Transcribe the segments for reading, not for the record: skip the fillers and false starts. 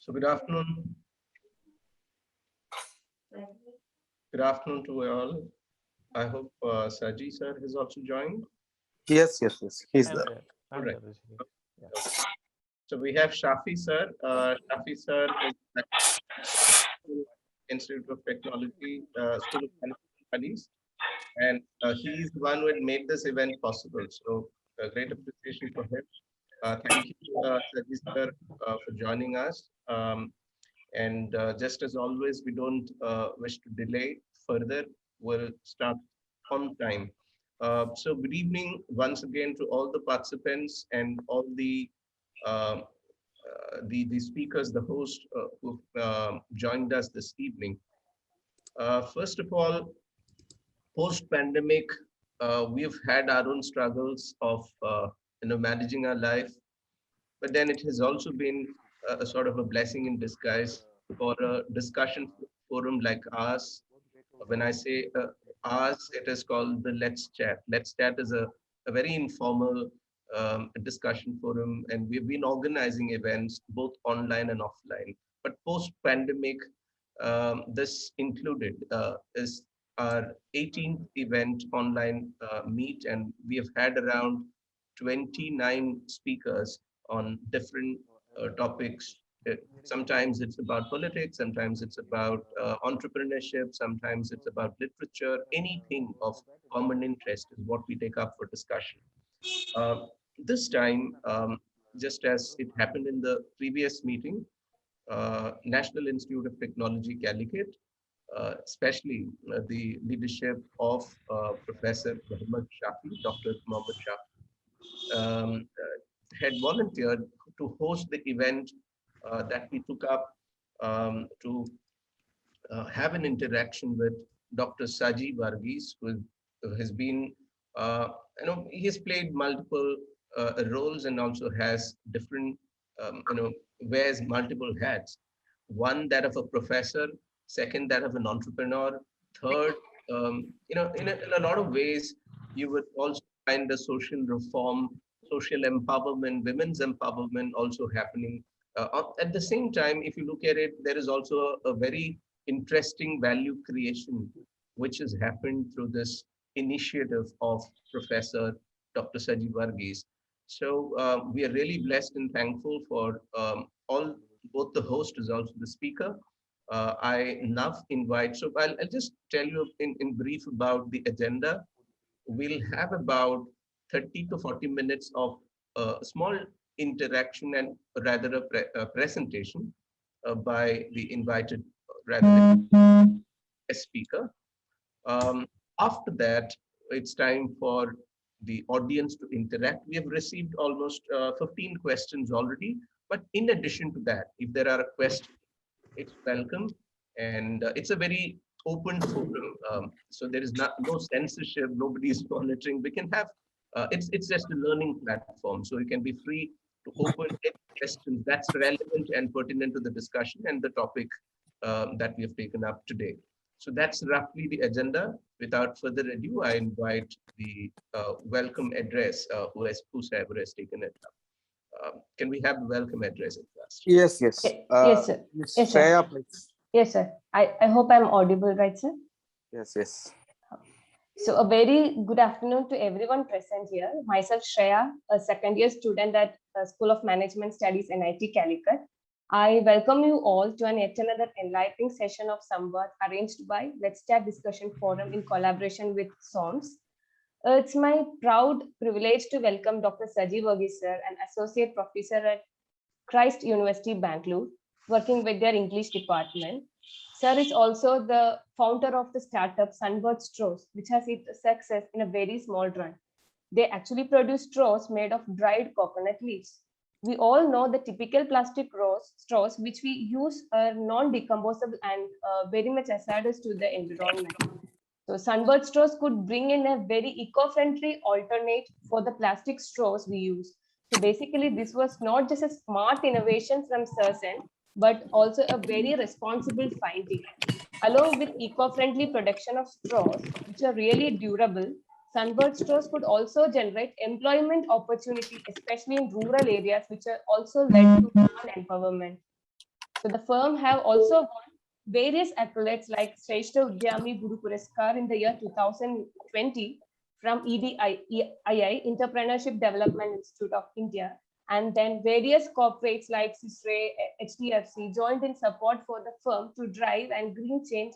So good afternoon. Good afternoon to all. I hope Saji sir has also joined. Yes, he's there. All right. So we have Shafi sir. Shafi sir is Institute of Technology, School of Management Studies, and he's the one who had made this event possible. So great appreciation for him. Thank you, Saji sir, for joining us. And just as always, we don't wish to delay further. We'll start on time. So good evening once again to all the participants and all the speakers, the host who joined us this evening. First of all, post-pandemic, we've had our own struggles of managing our life, but then it has also been a sort of a blessing in disguise for a discussion forum like ours. When I say ours, it is called the Let's Chat. Let's Chat is a very informal discussion forum, and we've been organizing events both online and offline. But post-pandemic, this included is our 18th event online meet, and we have had around 29 speakers on different topics. Sometimes it's about politics, sometimes it's about entrepreneurship, sometimes it's about literature. Anything of common interest is what we take up for discussion. This time, just as it happened in the previous meeting, National Institute of Technology Calicut, especially the leadership of Professor Muhammad Shafi, Dr. Muhammad Shafi, had volunteered to host the event that we took up to have an interaction with Dr. Saji Varghese, who has been, he has played multiple roles and also has different, wears multiple hats. One, that of a professor, second, that of an entrepreneur, third, in a lot of ways, you would also find the social reform, social empowerment, women's empowerment also happening. At the same time, if you look at it, there is also a very interesting value creation, which has happened through this initiative of Professor Dr. Saji Varghese. So we are really blessed and thankful for both the host as also the speaker. I now invite, so I'll just tell you in brief about the agenda. We'll have about 30 to 40 minutes of small interaction and rather a presentation by the invited speaker. After that, it's time for the audience to interact. We have received almost 15 questions already, But in addition to that, if there are questions, it's welcome. And it's a very open forum. So there is no censorship, nobody is monitoring. We can have, it's just a learning platform. So you can be free to open any questions that's relevant and pertinent to the discussion and the topic that we have taken up today. So that's roughly the agenda. Without further ado, I invite the welcome address, whoever has taken it up. Can we have the welcome address at last? Yes, yes. Yes, sir. Ms. Yes, sir. Shreya, please. Yes, sir. I hope I'm audible, right, sir? Yes, yes. So a very good afternoon to everyone present here. Myself, Shreya, a second-year student at School of Management Studies, NIT Calicut. I welcome you all to yet another enlightening session of Sunbird arranged by Let's Chat Discussion Forum in collaboration with SOMEv. It's my proud privilege to welcome Dr. Saji Varghese, sir, an associate professor at Christ University, Bangalore, working with their English department. Sir is also the founder of the startup Sunbird Straws, which has its success in a very small run. They actually produce straws made of dried coconut leaves. We all know the typical plastic straws which we use are non-decomposable and very much hazardous to the environment. So Sunbird Straws could bring in a very eco-friendly alternate for the plastic straws we use. So basically, this was not just a smart innovation from Sursen, but also a very responsible finding. Along with eco-friendly production of straws, which are really durable, Sunbird Straws could also generate employment opportunity, especially in rural areas, which are also led to women empowerment. So the firm have also won various accolades like Shrestha Udyami Guru Puraskar in the year 2020 from EDII, Entrepreneurship Development Institute of India. And then various corporates like CISRE, HDFC joined in support for the firm to drive and green change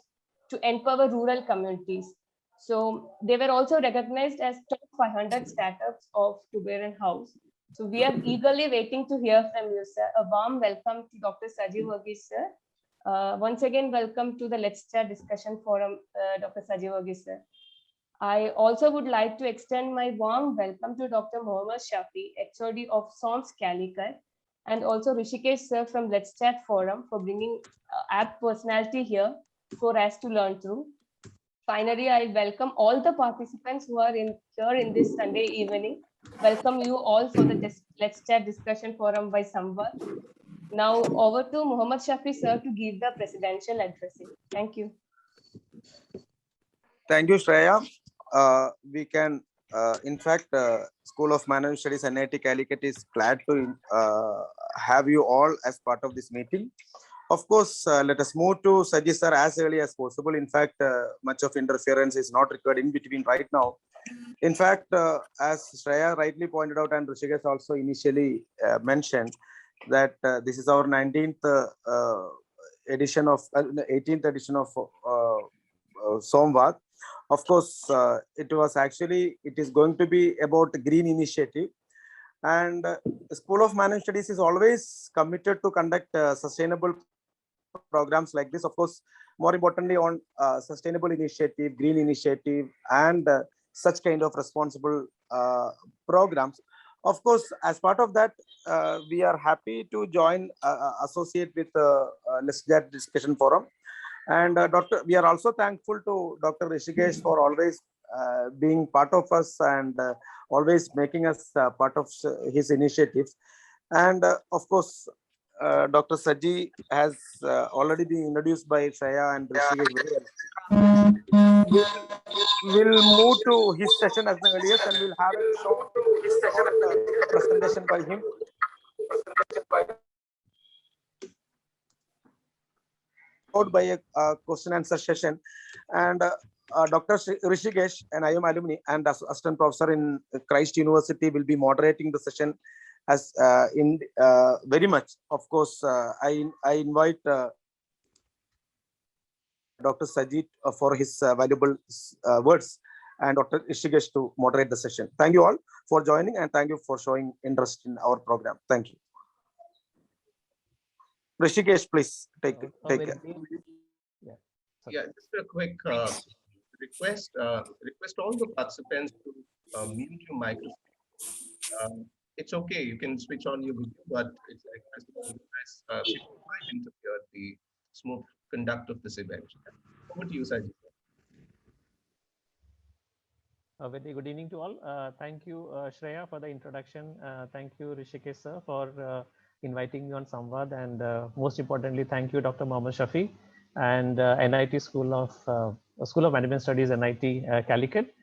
to empower rural communities. So they were also recognized as top 500 startups of Kuberan House. So we are eagerly waiting to hear from you, sir. A warm welcome to Dr. Saji Varghese, sir. Once again, welcome to the Let's Chat Discussion Forum, Dr. Saji Varghese, sir. I also would like to extend my warm welcome to Dr. Mohammad Shafi, HOD of SOMEv Calicut, and also Rishikesh, sir, from Let's Chat Forum for bringing app personality here for us to learn through. Finally, I welcome all the participants who are here in this Sunday evening. Welcome you all for the Let's Chat Discussion Forum by Sunbird. Now over to Mohammad Shafi, sir, to give the presidential addressing. Thank you. Thank you, Shreya. We can, in fact, School of Management Studies NIT Calicut is glad to have you all as part of this meeting. Of course, let us move to Saji sir as early as possible. In fact, much of interference is not required in between right now. In fact, as Shreya rightly pointed out and Rishikesh also initially mentioned, that this is our 19th edition of 18th edition of SOMEv. Of course, it is going to be about green initiative. And the School of Management Studies is always committed to conduct sustainable programs like this. Of course, more importantly on sustainable initiative, green initiative, and such kind of responsible programs. Of course, as part of that, we are happy to join, associate with Let's Chat Discussion Forum. And we are also thankful to Dr. Rishikesh for always being part of us and always making us part of his initiatives. And of course, Dr. Saji has already been introduced by Shreya and Rishikesh. We'll move to his session as the earliest, and we'll have a short presentation by him. Followed by a question answer session, and Dr. Rishikesh, an IM alumni and assistant professor in Christ University, will be moderating the session as in very much. Of course, I invite Dr. Saji for his valuable words, and Dr. Rishikesh to moderate the session. Thank you all for joining, and thank you for showing interest in our program. Thank you. Rishikesh, please take it. Yeah, just a quick request. Request all the participants to mute your microphone. it's okay. You can switch on your video, but it's like people might interfere the smooth conduct of this event. Over to you, Saji. A very good evening to all. Thank you, Shreya, for the introduction. Thank you, Rishikesh sir, for inviting me on Samvad. And most importantly, thank you, Dr. Mohammad Shafi and NIT School of Management Studies, NIT Calicut.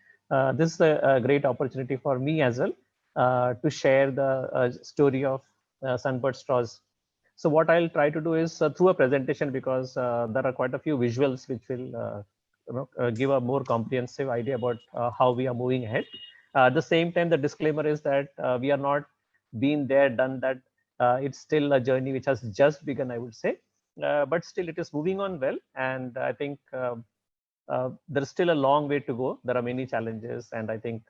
This is a great opportunity for me as well to share the story of Sunbird Straws. So what I'll try to do is through a presentation, because there are quite a few visuals which will give a more comprehensive idea about how we are moving ahead. At the same time, the disclaimer is that we are not been there, done that. It's still a journey which has just begun, I would say, but still it is moving on well. And I think there's still a long way to go. There are many challenges, and I think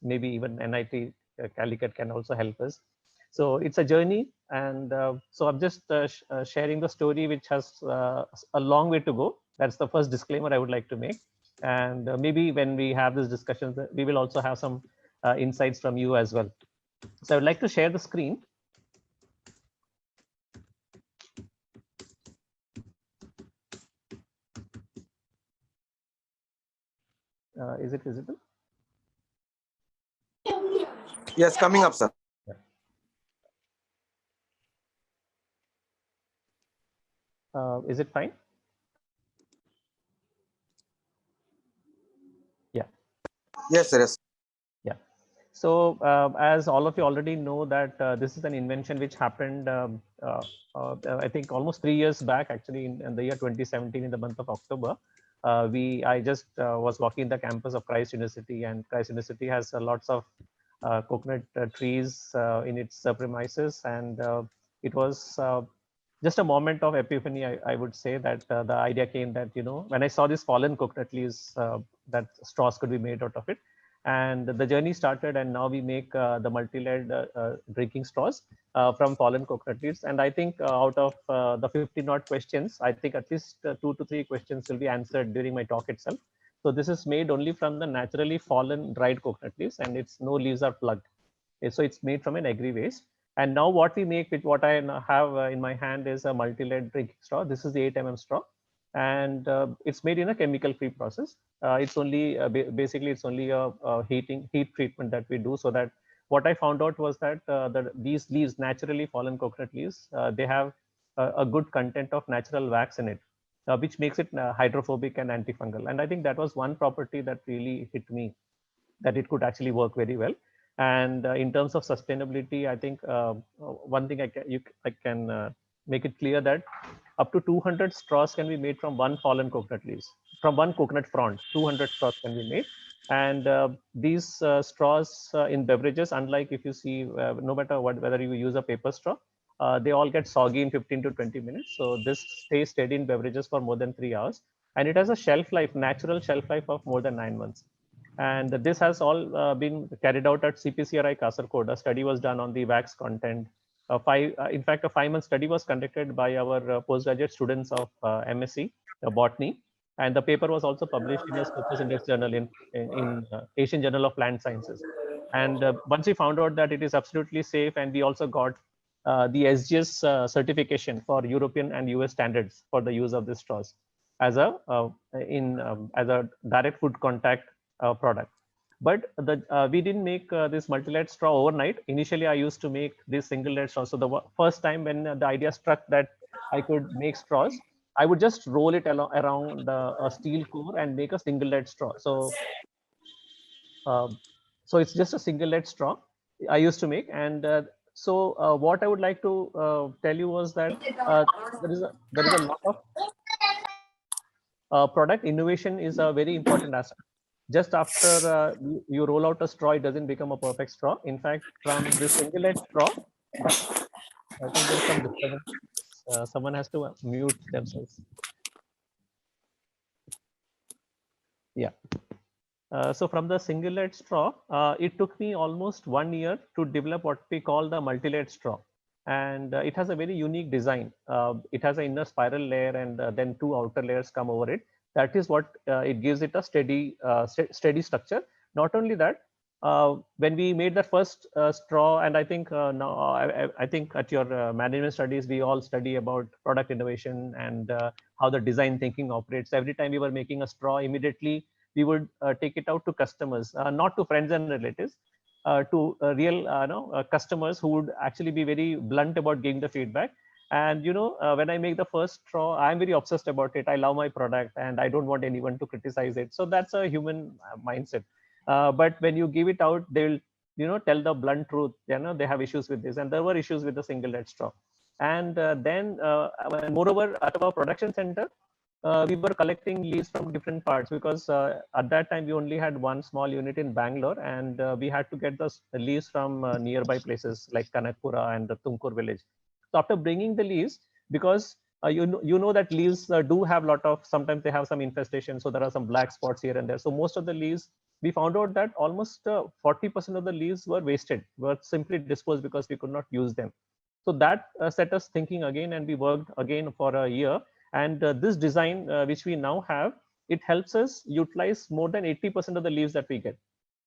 maybe even NIT Calicut can also help us. So it's a journey, and so I'm just sharing the story, which has a long way to go. That's the first disclaimer I would like to make. And maybe when we have this discussion, we will also have some insights from you as well. So I would like to share the screen. Is it visible? Yes, coming up, sir. Is it fine? Yeah. Yes, sir. Yes. Yeah. So as all of you already know that this is an invention which happened, I think almost 3 years back, actually in the year 2017, in the month of October. I just was walking the campus of Christ University, and Christ University has lots of coconut trees in its premises, and it was just a moment of epiphany. I would say that the idea came that, when I saw this fallen coconut leaves, that straws could be made out of it. And the journey started, and now we make the multi-layered drinking straws from fallen coconut leaves. And I think out of the 15 odd questions, I think at least 2 to 3 questions will be answered during my talk itself. So this is made only from the naturally fallen dried coconut leaves, and it's no leaves are plugged. So it's made from an agri waste. And now what we make with what I have in my hand is a multi-layered drinking straw. This is the 8 straw, and it's made in a chemical-free process. It's only basically it's only a heat treatment that we do, so that what I found out was that these leaves, naturally fallen coconut leaves, they have a good content of natural wax in it, which makes it hydrophobic and antifungal. And I think that was one property that really hit me, that it could actually work very well. And in terms of sustainability, I think one thing I can make it clear that up to 200 straws can be made from one fallen coconut leaves, from one coconut frond. 200 straws can be made. And these straws in beverages, unlike if you see, no matter whether you use a paper straw, they all get soggy in 15 to 20 minutes. So this stays steady in beverages for more than 3 hours. And it has a shelf life, natural shelf life of more than 9 months. And this has all been carried out at CPCRI Kasargod. A study was done on the wax content. In fact, a 5-month study was conducted by our postgraduate students of MSc Botany. And the paper was also published in a Scopus Index journal in Asian Journal of Plant Sciences. And once we found out that it is absolutely safe, and we also got the SGS certification for European and US standards for the use of these straws as a direct food contact product. But we didn't make this multi-layered straw overnight. Initially, I used to make this single-layered straw. So the first time when the idea struck that I could make straws, I would just roll it around a steel core and make a single-layered straw. So it's just a single-layered straw I used to make. And what I would like to tell you was that there is a lot of product innovation is a very important aspect. Just after you roll out a straw, it doesn't become a perfect straw. In fact, from this single-layered straw, I think there's some disturbance. Someone has to mute themselves. Yeah. So from the single-layered straw, it took me almost 1 year to develop what we call the multi-layered straw. And it has a very unique design. It has an inner spiral layer, and then 2 outer layers come over it. That is what it gives it a steady structure. Not only that, when we made the first straw, and I think now I think at your management studies we all study about product innovation and how the design thinking operates. Every time we were making a straw, immediately we would take it out to customers, not to friends and relatives, to real customers who would actually be very blunt about giving the feedback. And when I make the first straw, I'm very obsessed about it. I love my product and I don't want anyone to criticize it. So that's a human mindset. But when you give it out, they'll tell the blunt truth. They have issues with this, and there were issues with the single red straw. And then moreover, at our production center, we were collecting leaves from different parts, because at that time we only had one small unit in Bangalore, and we had to get the leaves from nearby places like Kanakpura and the Tumkur village. So after bringing the leaves, because you know that leaves do have lot of, sometimes they have some infestation, so there are some black spots here and there. So most of the leaves, we found out that almost 40% of the leaves were wasted, were simply disposed because we could not use them. So that set us thinking again, and we worked again for a year. And this design, which we now have, it helps us utilize more than 80% of the leaves that we get.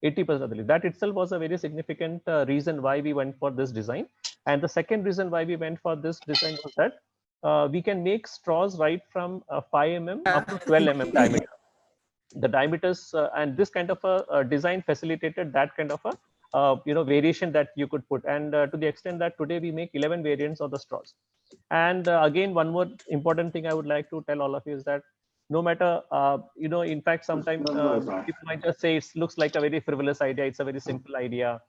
80% of the leaves. That itself was a very significant reason why we went for this design. And the second reason why we went for this design was that we can make straws right from 5 mm up to 12 mm diameter. The diameters and this kind of a design facilitated that kind of a variation that you could put. And to the extent that today we make 11 variants of the straws. And again, one more important thing I would like to tell all of you is that no matter in fact, sometimes people might just say it looks like a very frivolous idea, it's a very simple idea,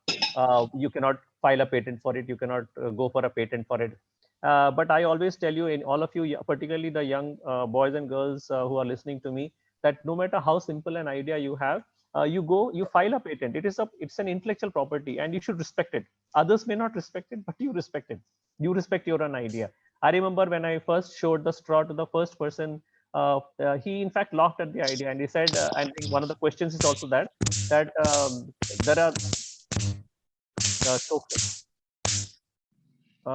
you cannot file a patent for it, you cannot go for a patent for it. But I always tell you, in all of you, particularly the young boys and girls who are listening to me, that no matter how simple an idea you have, you file a patent. It's an intellectual property, and you should respect it. Others may not respect it, but you respect it. You respect your own idea. I remember when I first showed the straw to the first person, he in fact laughed at the idea, and he said, I think one of the questions is also that there are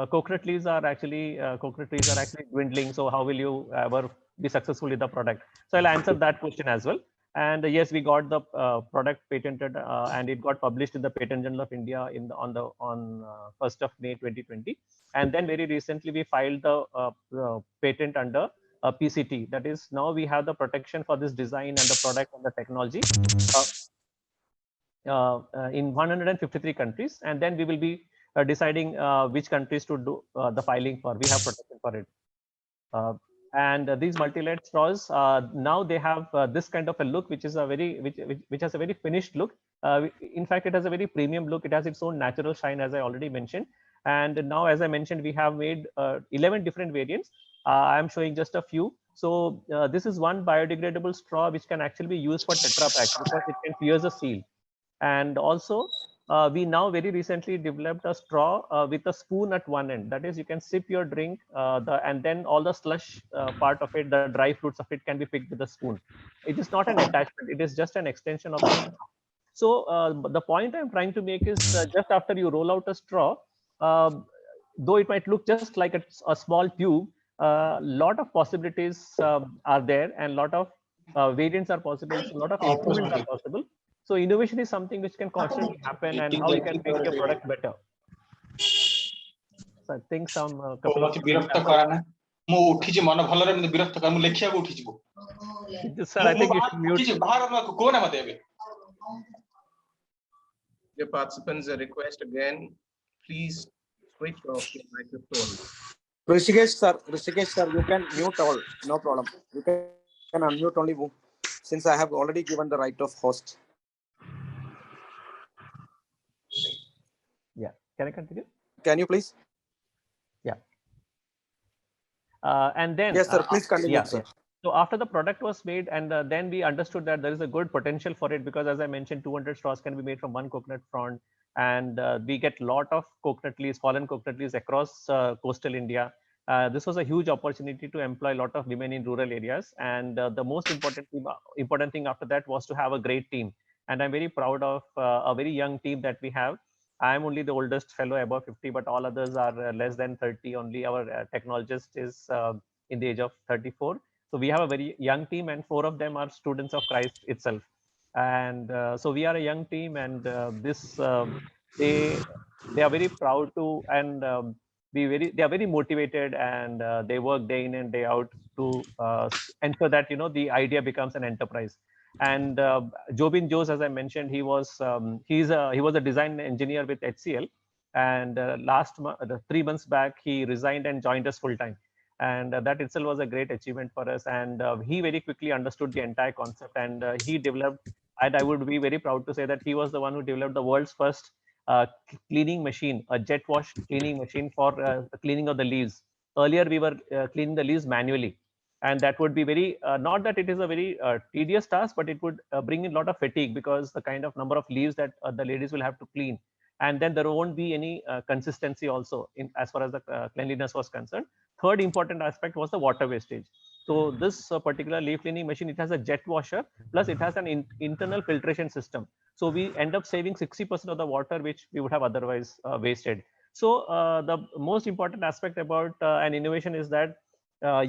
coconut trees are actually dwindling. So how will you ever be successful with the product? So I'll answer that question as well. And yes, we got the product patented, and it got published in the Patent Journal of India on 1st of May 2020. And then very recently we filed the patent under PCT. That is, now we have the protection for this design and the product and the technology in 153 countries. And then we will be deciding which countries to do the filing for. We have protection for it. And these multi-layered straws, now they have this kind of a look, which is which has a very finished look. In fact, it has a very premium look. It has its own natural shine, as I already mentioned. And now, as I mentioned, we have made 11 different variants. I'm showing just a few. So this is one biodegradable straw which can actually be used for Tetra Pak, because it can pierce a seal. And also, we now very recently developed a straw with a spoon at one end. That is, you can sip your drink, and then all the slush part of it, the dry fruits of it, can be picked with a spoon. It is not an attachment; it is just an extension of the straw. So the point I'm trying to make is, just after you roll out a straw, though it might look just like a small tube, a lot of possibilities are there, and a lot of variants are possible. So a lot of improvements are possible. So innovation is something which can constantly happen, and how you can make your product better. So I think some couple of sir, I think you should mute. Your participants, a request again, please switch off your microphone. Rishikesh sir, you can mute all, no problem. You can unmute only, since I have already given the right of host. Yeah, can I continue? Can you please? Yeah. And then yes, sir. Please continue, sir. Yeah. So after the product was made, and then we understood that there is a good potential for it, because as I mentioned, 200 straws can be made from one coconut frond, and we get a lot of coconut leaves, fallen coconut leaves across coastal India. This was a huge opportunity to employ a lot of women in rural areas, and the most important thing after that was to have a great team. And I'm very proud of a very young team that we have. I'm only the oldest fellow, above 50, but all others are less than 30. Only our technologist is in the age of 34. So we have a very young team, and 4 of them are students of Christ itself. And so we are a young team, and this they are very proud to, and they are very motivated, and they work day in and day out to ensure that the idea becomes an enterprise. And Jobin Jose, as I mentioned, he was a design engineer with HCL, and 3 months back he resigned and joined us full time. And that itself was a great achievement for us. And he very quickly understood the entire concept, and he developed, and I would be very proud to say that he was the one who developed the world's first cleaning machine, a jet wash cleaning machine for the cleaning of the leaves. Earlier, we were cleaning the leaves manually, and that would be very not that it is a very tedious task, but it would bring in a lot of fatigue, because the kind of number of leaves that the ladies will have to clean, and then there won't be any consistency also in as far as the cleanliness was concerned. Third important aspect was the water wastage. So this particular leaf cleaning machine, it has a jet washer, plus it has an internal filtration system. So we end up saving 60% of the water which we would have otherwise wasted. So the most important aspect about an innovation is that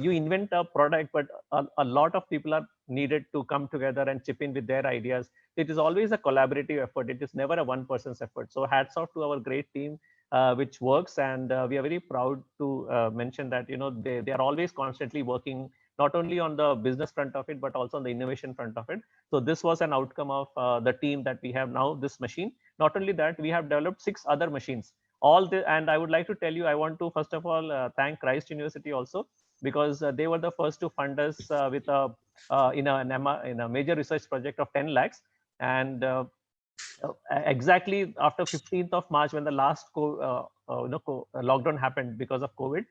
you invent a product, but a lot of people are needed to come together and chip in with their ideas. It is always a collaborative effort. It is never a one person's effort. So hats off to our great team which works, and we are very proud to mention that they are always constantly working, not only on the business front of it, but also on the innovation front of it. So this was an outcome of the team that we have now, this machine. Not only that, we have developed 6 other machines. And I would like to tell you, I want to first of all thank Christ University also, because they were the first to fund us with in a major research project of 10 lakhs. And exactly after 15th of March, when the last lockdown happened because of COVID,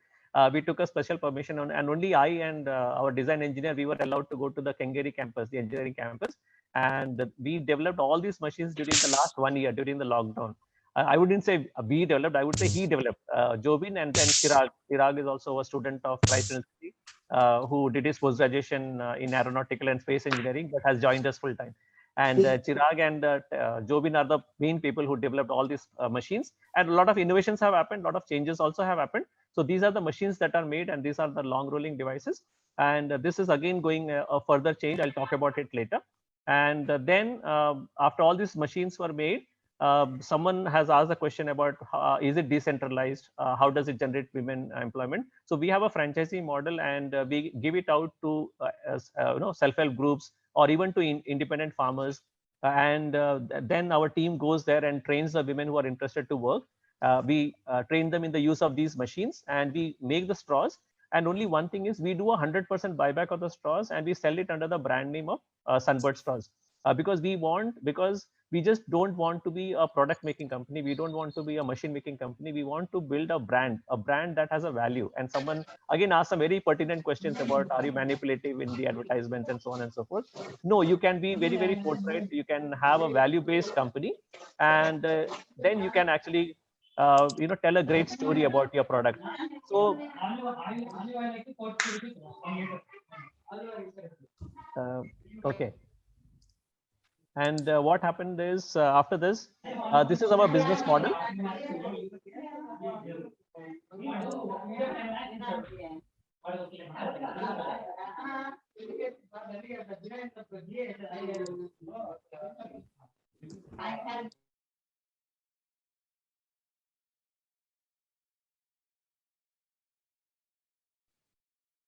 we took a special permission and only I and our design engineer, we were allowed to go to the Kengeri campus, the engineering campus, and we developed all these machines during the last 1 year during the lockdown. I wouldn't say we developed, I would say he developed. Jobin, and then Chirag. Chirag is also a student of Christ University who did his post-graduation in aeronautical and space engineering, but has joined us full time. And Chirag and Jobin are the main people who developed all these machines. And a lot of innovations have happened, a lot of changes also have happened. So these are the machines that are made, and these are the long rolling devices. And this is again going a further change. I'll talk about it later. And then after all these machines were made, someone has asked a question about is it decentralized? How does it generate women employment? So we have a franchisee model, and we give it out to self-help groups, or even to independent farmers. And then our team goes there and trains the women who are interested to work. We train them in the use of these machines, and we make the straws. And only one thing is, we do 100% buyback of the straws, and we sell it under the brand name of Sunbird Straws, because we just don't want to be a product making company. We don't want to be a machine making company. We want to build a brand that has a value. And someone again asked some very pertinent questions about, are you manipulative in the advertisements and so on and so forth? No, you can be very, very forthright. You can have a value based company, and then you can actually tell a great story about your product. So okay. And what happened is, after this, this is our business model.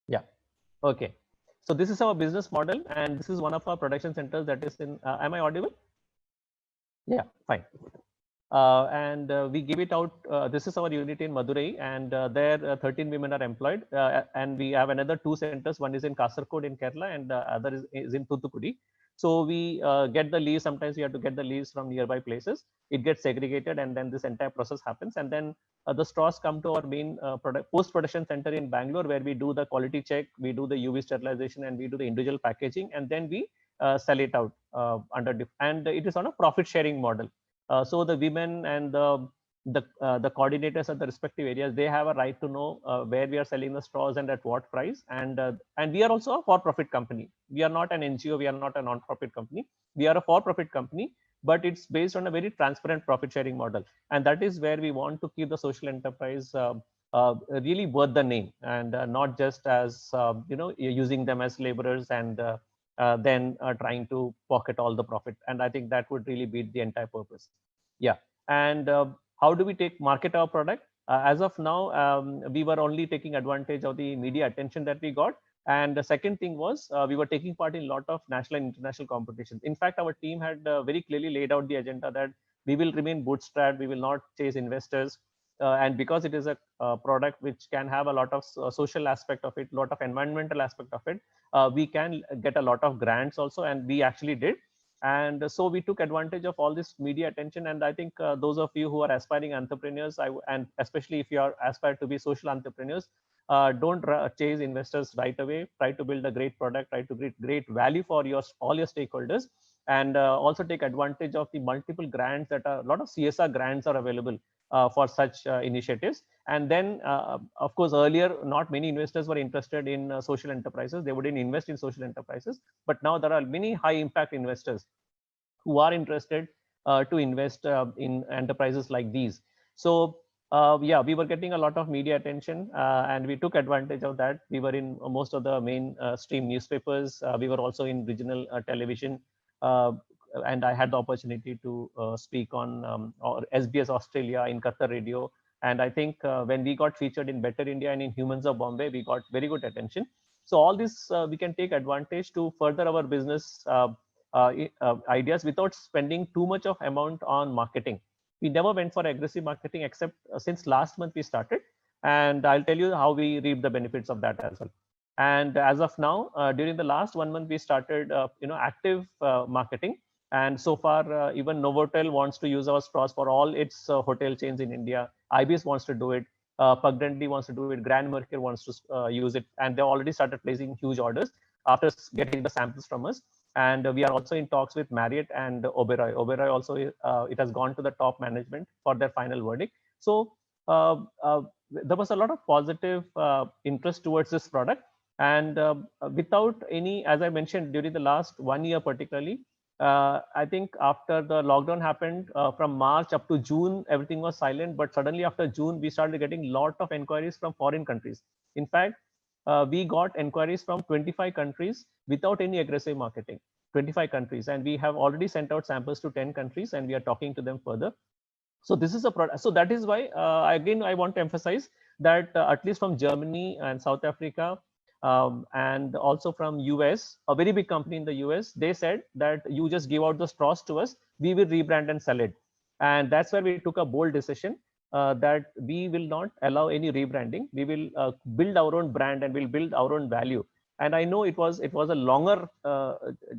Yeah. Okay. So this is our business model, and this is one of our production centers that is in. Am I audible? Yeah, fine. And we give it out. This is our unit in Madurai, and there 13 women are employed. And we have another 2 centers. One is in Kasaragod in Kerala, and the other is in Thoothukudi. So we get the leaves. Sometimes we have to get the leaves from nearby places. It gets segregated, and then this entire process happens. And then the straws come to our main post-production center in Bangalore, where we do the quality check, we do the UV sterilization, and we do the individual packaging, and then we sell it out and it is on a profit-sharing model. So the women and the coordinators at the respective areas, they have a right to know where we are selling the straws and at what price. And we are also a for-profit company. We are not an NGO. We are not a non-profit company. We are a for-profit company, but it's based on a very transparent profit-sharing model. And that is where we want to keep the social enterprise really worth the name, and not just as using them as laborers and than trying to pocket all the profit. And I think that would really beat the entire purpose. Yeah. And how do we market our product? As of now, we were only taking advantage of the media attention that we got. And the second thing was we were taking part in a lot of national and international competitions. In fact, our team had very clearly laid out the agenda that we will remain bootstrapped, we will not chase investors. And because it is a product which can have a lot of social aspect of it, a lot of environmental aspect of it, we can get a lot of grants also, and we actually did. And so we took advantage of all this media attention. And I think those of you who are aspiring entrepreneurs, and especially if you are aspired to be social entrepreneurs, don't chase investors right away. Try to build a great product, try to create great value for all your stakeholders, and also take advantage of the multiple grants that a lot of CSR grants are available for such initiatives. And then, of course, earlier, not many investors were interested in social enterprises. They wouldn't invest in social enterprises. But now there are many high impact investors who are interested to invest in enterprises like these. So yeah, we were getting a lot of media attention, and we took advantage of that. We were in most of the mainstream newspapers. We were also in regional television. And I had the opportunity to speak on SBS Australia, in Qatar Radio. And I think when we got featured in Better India and in Humans of Bombay, we got very good attention. So all this we can take advantage to further our business ideas without spending too much of amount on marketing. We never went for aggressive marketing except since last month we started. And I'll tell you how we reap the benefits of that as well. And as of now, during the last 1 month, we started active marketing. And so far, even Novotel wants to use our straws for all its hotel chains in India. IBS wants to do it. Pug Dundee wants to do it. Grand Mercure wants to use it. And they already started placing huge orders after getting the samples from us. And we are also in talks with Marriott and Oberoi. Oberoi also, it has gone to the top management for their final verdict. So there was a lot of positive interest towards this product. And without any, as I mentioned, during the last 1 year particularly, I think after the lockdown happened, from March up to June, everything was silent. But suddenly after June, we started getting a lot of inquiries from foreign countries. In fact, we got inquiries from 25 countries without any aggressive marketing, 25 countries. And we have already sent out samples to 10 countries, and we are talking to them further. So this is a product. So that is why, again, I want to emphasize that at least from Germany and South Africa, and also from US, a very big company in the US, they said that you just give out the straws to us, we will rebrand and sell it. And that's where we took a bold decision that we will not allow any rebranding. We will build our own brand and we'll build our own value. And I know it was a longer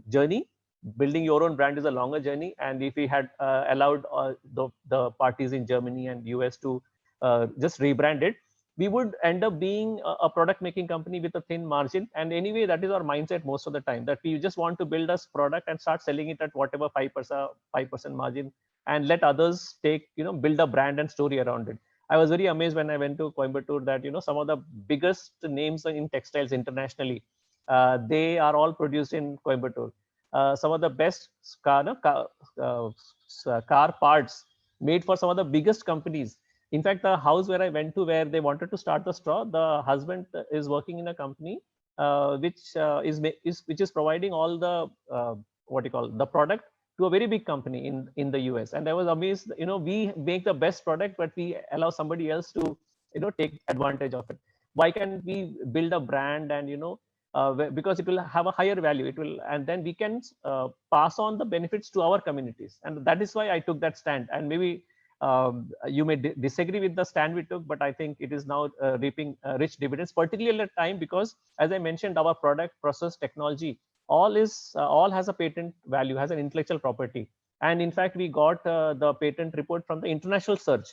journey. Building your own brand is a longer journey. And if we had allowed the parties in Germany and US to just rebrand it, we would end up being a product making company with a thin margin. And anyway, that is our mindset most of the time, that we just want to build a product and start selling it at whatever 5% margin, and let others build a brand and story around it. I was very amazed when I went to Coimbatore that, some of the biggest names in textiles internationally, they are all produced in Coimbatore. Some of the best car parts made for some of the biggest companies. In fact, the house where I went to, where they wanted to start the straw, the husband is working in a company which is providing all the the product to a very big company in the US. And I was amazed. We make the best product, but we allow somebody else to take advantage of it. Why can't we build a brand and because it will have a higher value, and then we can pass on the benefits to our communities. And that is why I took that stand. And maybe you may disagree with the stand we took, but I think it is now reaping rich dividends, particularly at a time because, as I mentioned, our product, process, technology, all has a patent value, has an intellectual property. And in fact, we got the patent report from the international search.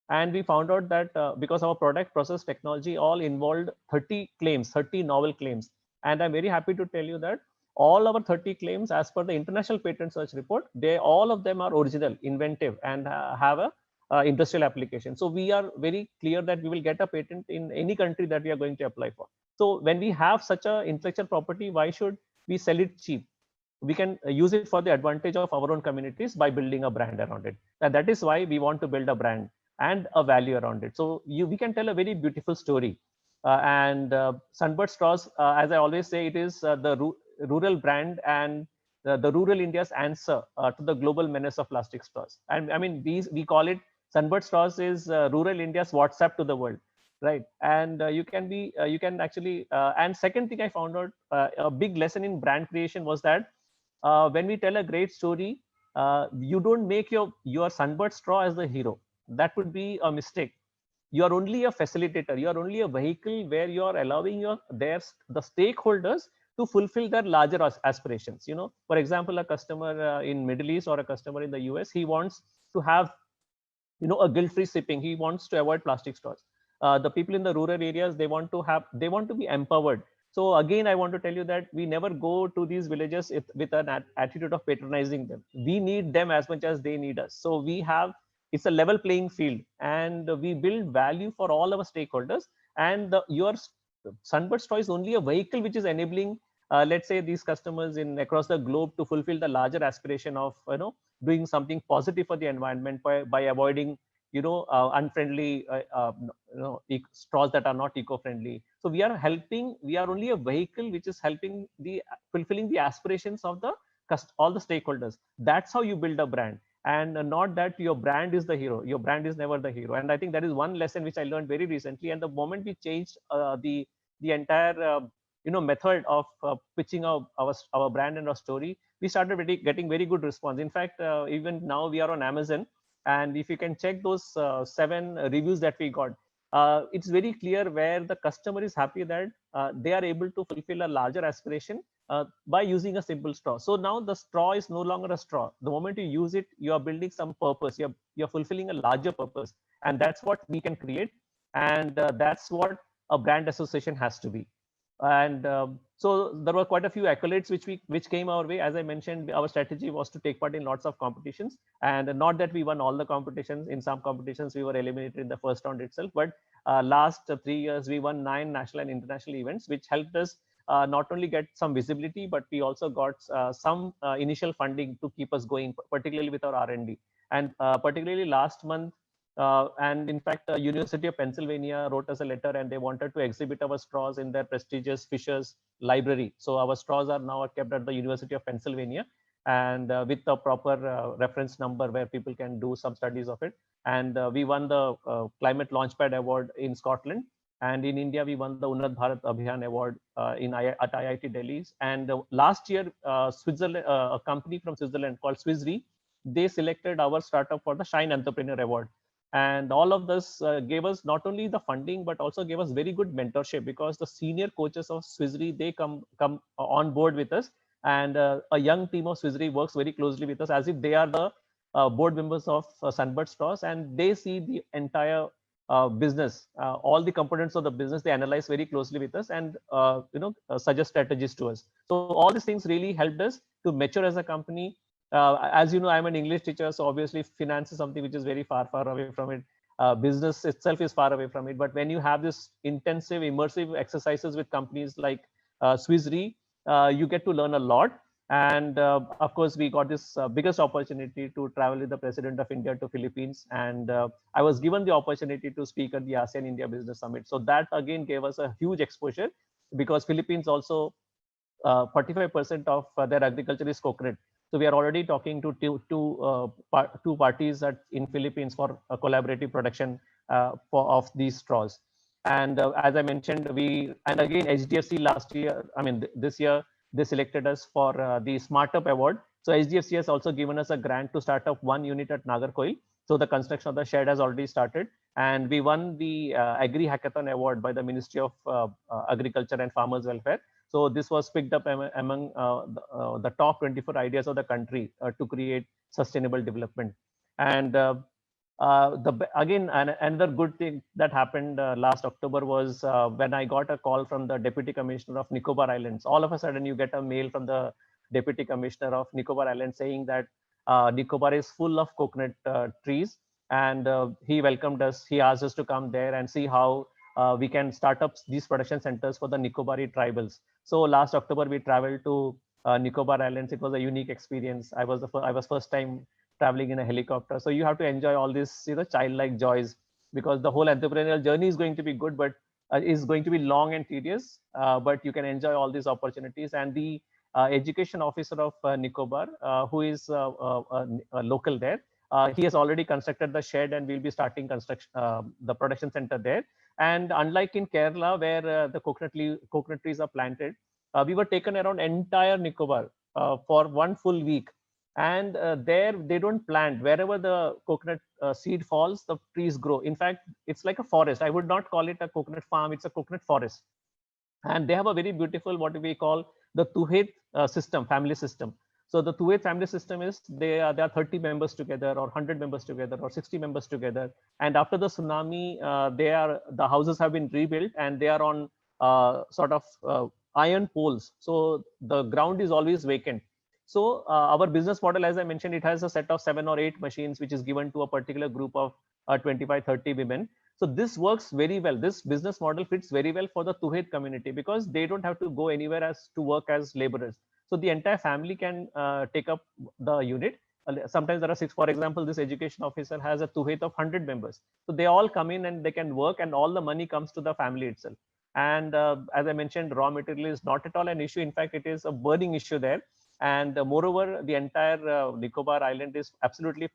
And we found out that because our product, process, technology all involved 30 claims, 30 novel claims. And I'm very happy to tell you that all our 30 claims, as per the international patent search report, all of them are original, inventive, and have a industrial application. So we are very clear that we will get a patent in any country that we are going to apply for. So when we have such a intellectual property, why should we sell it cheap? We can use it for the advantage of our own communities by building a brand around it. And that is why we want to build a brand and a value around it. So we can tell a very beautiful story. And Sunbird Straws, as I always say, it is rural brand and the rural India's answer to the global menace of plastic straws. And I mean, we call it Sunbird Straws is rural India's WhatsApp to the world, right? And you can actually. And second thing I found out, a big lesson in brand creation was that when we tell a great story, you don't make your Sunbird Straw as the hero. That would be a mistake. You are only a facilitator. You are only a vehicle where you are allowing the stakeholders to fulfill their larger aspirations. You know, for example, a customer in Middle East or a customer in the US, he wants to have, you know, a guilt-free shipping. He wants to avoid plastic straws. The people in the rural areas, they want to be empowered. So again, I want to tell you that we never go to these villages with an attitude of patronizing them. We need them as much as they need us. So it's a level playing field, and we build value for all our stakeholders. And your Sunbird Straw is only a vehicle which is enabling, let's say, these customers in across the globe to fulfill the larger aspiration of, you know, doing something positive for the environment by avoiding, you know, unfriendly straws that are not eco-friendly. So we are only a vehicle which is helping fulfilling the aspirations of all the stakeholders. That's how you build a brand, and not that your brand is the hero. Your brand is never the hero. And I think that is one lesson which I learned very recently. And the moment we changed the entire method of pitching our brand and our story, we started getting very good response. In fact, even now we are on Amazon, and if you can check those 7 reviews that we got, it's very clear where the customer is happy that they are able to fulfill a larger aspiration by using a simple straw. So now the straw is no longer a straw. The moment you use it, you are building some purpose. You're fulfilling a larger purpose, and that's what we can create, and that's what a brand association has to be. And so there were quite a few accolades which came our way. As I mentioned, our strategy was to take part in lots of competitions, and not that we won all the competitions. In some competitions we were eliminated in the first round itself, but last 3 years we won 9 national and international events, which helped us not only get some visibility, but we also got some initial funding to keep us going, particularly with our R&D. And particularly last month, and in fact, University of Pennsylvania wrote us a letter, and they wanted to exhibit our straws in their prestigious Fisher's library. So our straws are now kept at the University of Pennsylvania, and with a proper reference number where people can do some studies of it. And we won the Climate Launchpad Award in Scotland. And in India, we won the Unnat Bharat Abhiyan Award at IIT Delhi. And last year, Switzerland, a company from Switzerland called Swissre, they selected our startup for the Shine Entrepreneur Award. And all of this gave us not only the funding, but also gave us very good mentorship, because the senior coaches of Swissre, they come on board with us. And a young team of Swissre works very closely with us as if they are the board members of Sunbird Straws, and they see the entire business, all the components of the business. They analyze very closely with us, and suggest strategies to us. So all these things really helped us to mature as a company. As you know, I'm an English teacher, so obviously finance is something which is very far away from it. Business itself is far away from it. But when you have this intensive, immersive exercises with companies like Swissre, you get to learn a lot. And of course, we got this biggest opportunity to travel with the President of India to Philippines. And I was given the opportunity to speak at the ASEAN India Business Summit. So that again gave us a huge exposure, because Philippines also 45% of their agriculture is coconut. So we are already talking to two parties in Philippines for a collaborative production of these straws. And as I mentioned, again HDFC last year, this year, they selected us for the Smartup Award. So HDFC has also given us a grant to start up 1 unit at Nagarkoil. So the construction of the shed has already started, and we won the Agri Hackathon Award by the Ministry of Agriculture and Farmers Welfare. So this was picked up among the top 24 ideas of the country to create sustainable development. And again, another good thing that happened last October was when I got a call from the Deputy Commissioner of Nicobar Islands. All of a sudden, you get a mail from the Deputy Commissioner of Nicobar Islands saying that Nicobar is full of coconut trees, and he welcomed us. He asked us to come there and see how we can start up these production centers for the Nicobari tribals. So last October, we traveled to Nicobar Islands. It was a unique experience. I was first time traveling in a helicopter. So you have to enjoy all these childlike joys, because the whole entrepreneurial journey is going to be good, but is going to be long and tedious. But you can enjoy all these opportunities, and the education officer of Nicobar, who is local there. He has already constructed the shed and we'll be starting construction, the production center there. And unlike in Kerala, where the coconut trees are planted, we were taken around entire Nicobar for 1 full week. And there they don't plant. Wherever the coconut seed falls, the trees grow. In fact, it's like a forest. I would not call it a coconut farm. It's a coconut forest. And they have a very beautiful, what we call the Tuhet system, family system. So the Tuhet family system is there are 30 members together, or 100 members together, or 60 members together. And after the tsunami, the houses have been rebuilt, and they are on sort of iron poles. So the ground is always vacant. So our business model, as I mentioned, it has a set of 7 or 8 machines, which is given to a particular group of 25, 30 women. So this works very well. This business model fits very well for the Tuhet community, because they don't have to go anywhere as to work as laborers. So the entire family can take up the unit. Sometimes there are 6, for example, this education officer has a Tuhet of 100 members. So they all come in and they can work, and all the money comes to the family itself. And as I mentioned, raw material is not at all an issue. In fact, it is a burning issue there. And moreover, the entire Nicobar Island is absolutely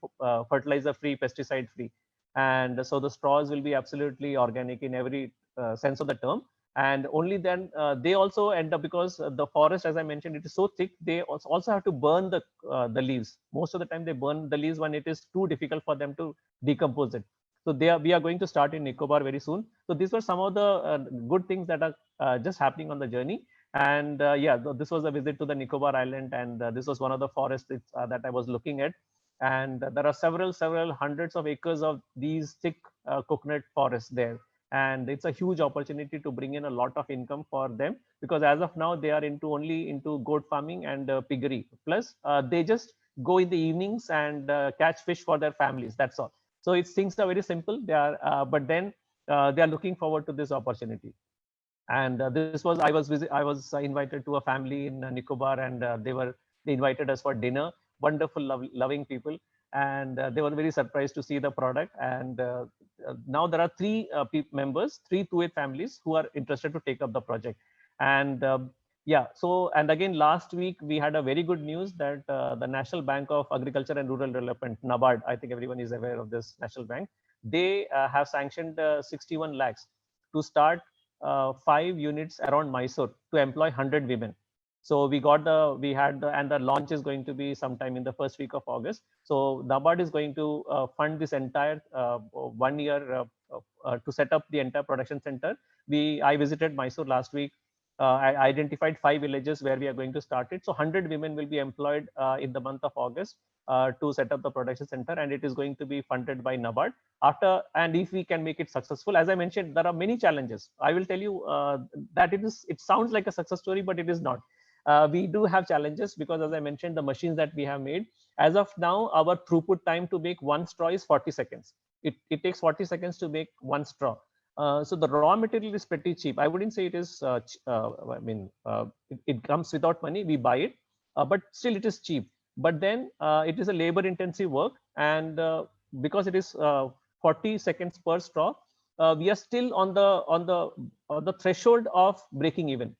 fertilizer free, pesticide free. And so the straws will be absolutely organic in every sense of the term. And only then they also end up, because the forest, as I mentioned, it is so thick, they also have to burn the leaves. Most of the time they burn the leaves when it is too difficult for them to decompose it. So we are going to start in Nicobar very soon. So these were some of the good things that are just happening on the journey. And yeah, this was a visit to the Nicobar Island, and this was one of the forests that I was looking at. And there are several hundreds of acres of these thick coconut forests there. And it's a huge opportunity to bring in a lot of income for them, because as of now they are only into goat farming and piggery. Plus they just go in the evenings and catch fish for their families. That's all. So things are very simple. They are, but then they are looking forward to this opportunity. And this was I was invited to a family in Nicobar, and they invited us for dinner. Wonderful, loving people, and they were very surprised to see the product. And now there are 3 members, 3 Tuhet families who are interested to take up the project. And yeah, so, and again, last week we had a very good news that the National Bank of Agriculture and Rural Development, NABARD, I think everyone is aware of this national bank. They have sanctioned 61 lakhs to start 5 units around Mysore to employ 100 women. So and the launch is going to be sometime in the first week of August. So NABARD is going to fund this entire 1 year to set up the entire production center. I visited Mysore last week. I identified 5 villages where we are going to start it. So 100 women will be employed in the month of August to set up the production center, and it is going to be funded by NABARD. And if we can make it successful, as I mentioned, there are many challenges. I will tell you that it sounds like a success story, but it is not. We do have challenges, because as I mentioned, the machines that we have made, as of now, our throughput time to make 1 straw is 40 seconds. It takes 40 seconds to make 1 straw. So the raw material is pretty cheap. I wouldn't say it is, it comes without money, we buy it, but still it is cheap. But then it is a labor intensive work. And because it is 40 seconds per straw, we are still on the threshold of breaking even.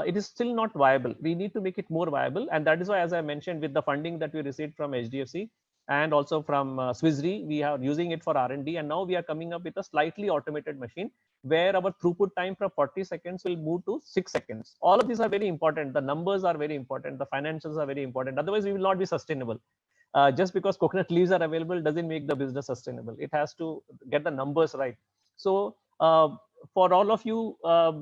It is still not viable. We need to make it more viable. And that is why, as I mentioned, with the funding that we received from HDFC and also from Swissre, we are using it for R&D. And now we are coming up with a slightly automated machine where our throughput time from 40 seconds will move to 6 seconds. All of these are very important. The numbers are very important. The financials are very important. Otherwise, we will not be sustainable. Just because coconut leaves are available doesn't make the business sustainable. It has to get the numbers right. So for all of you,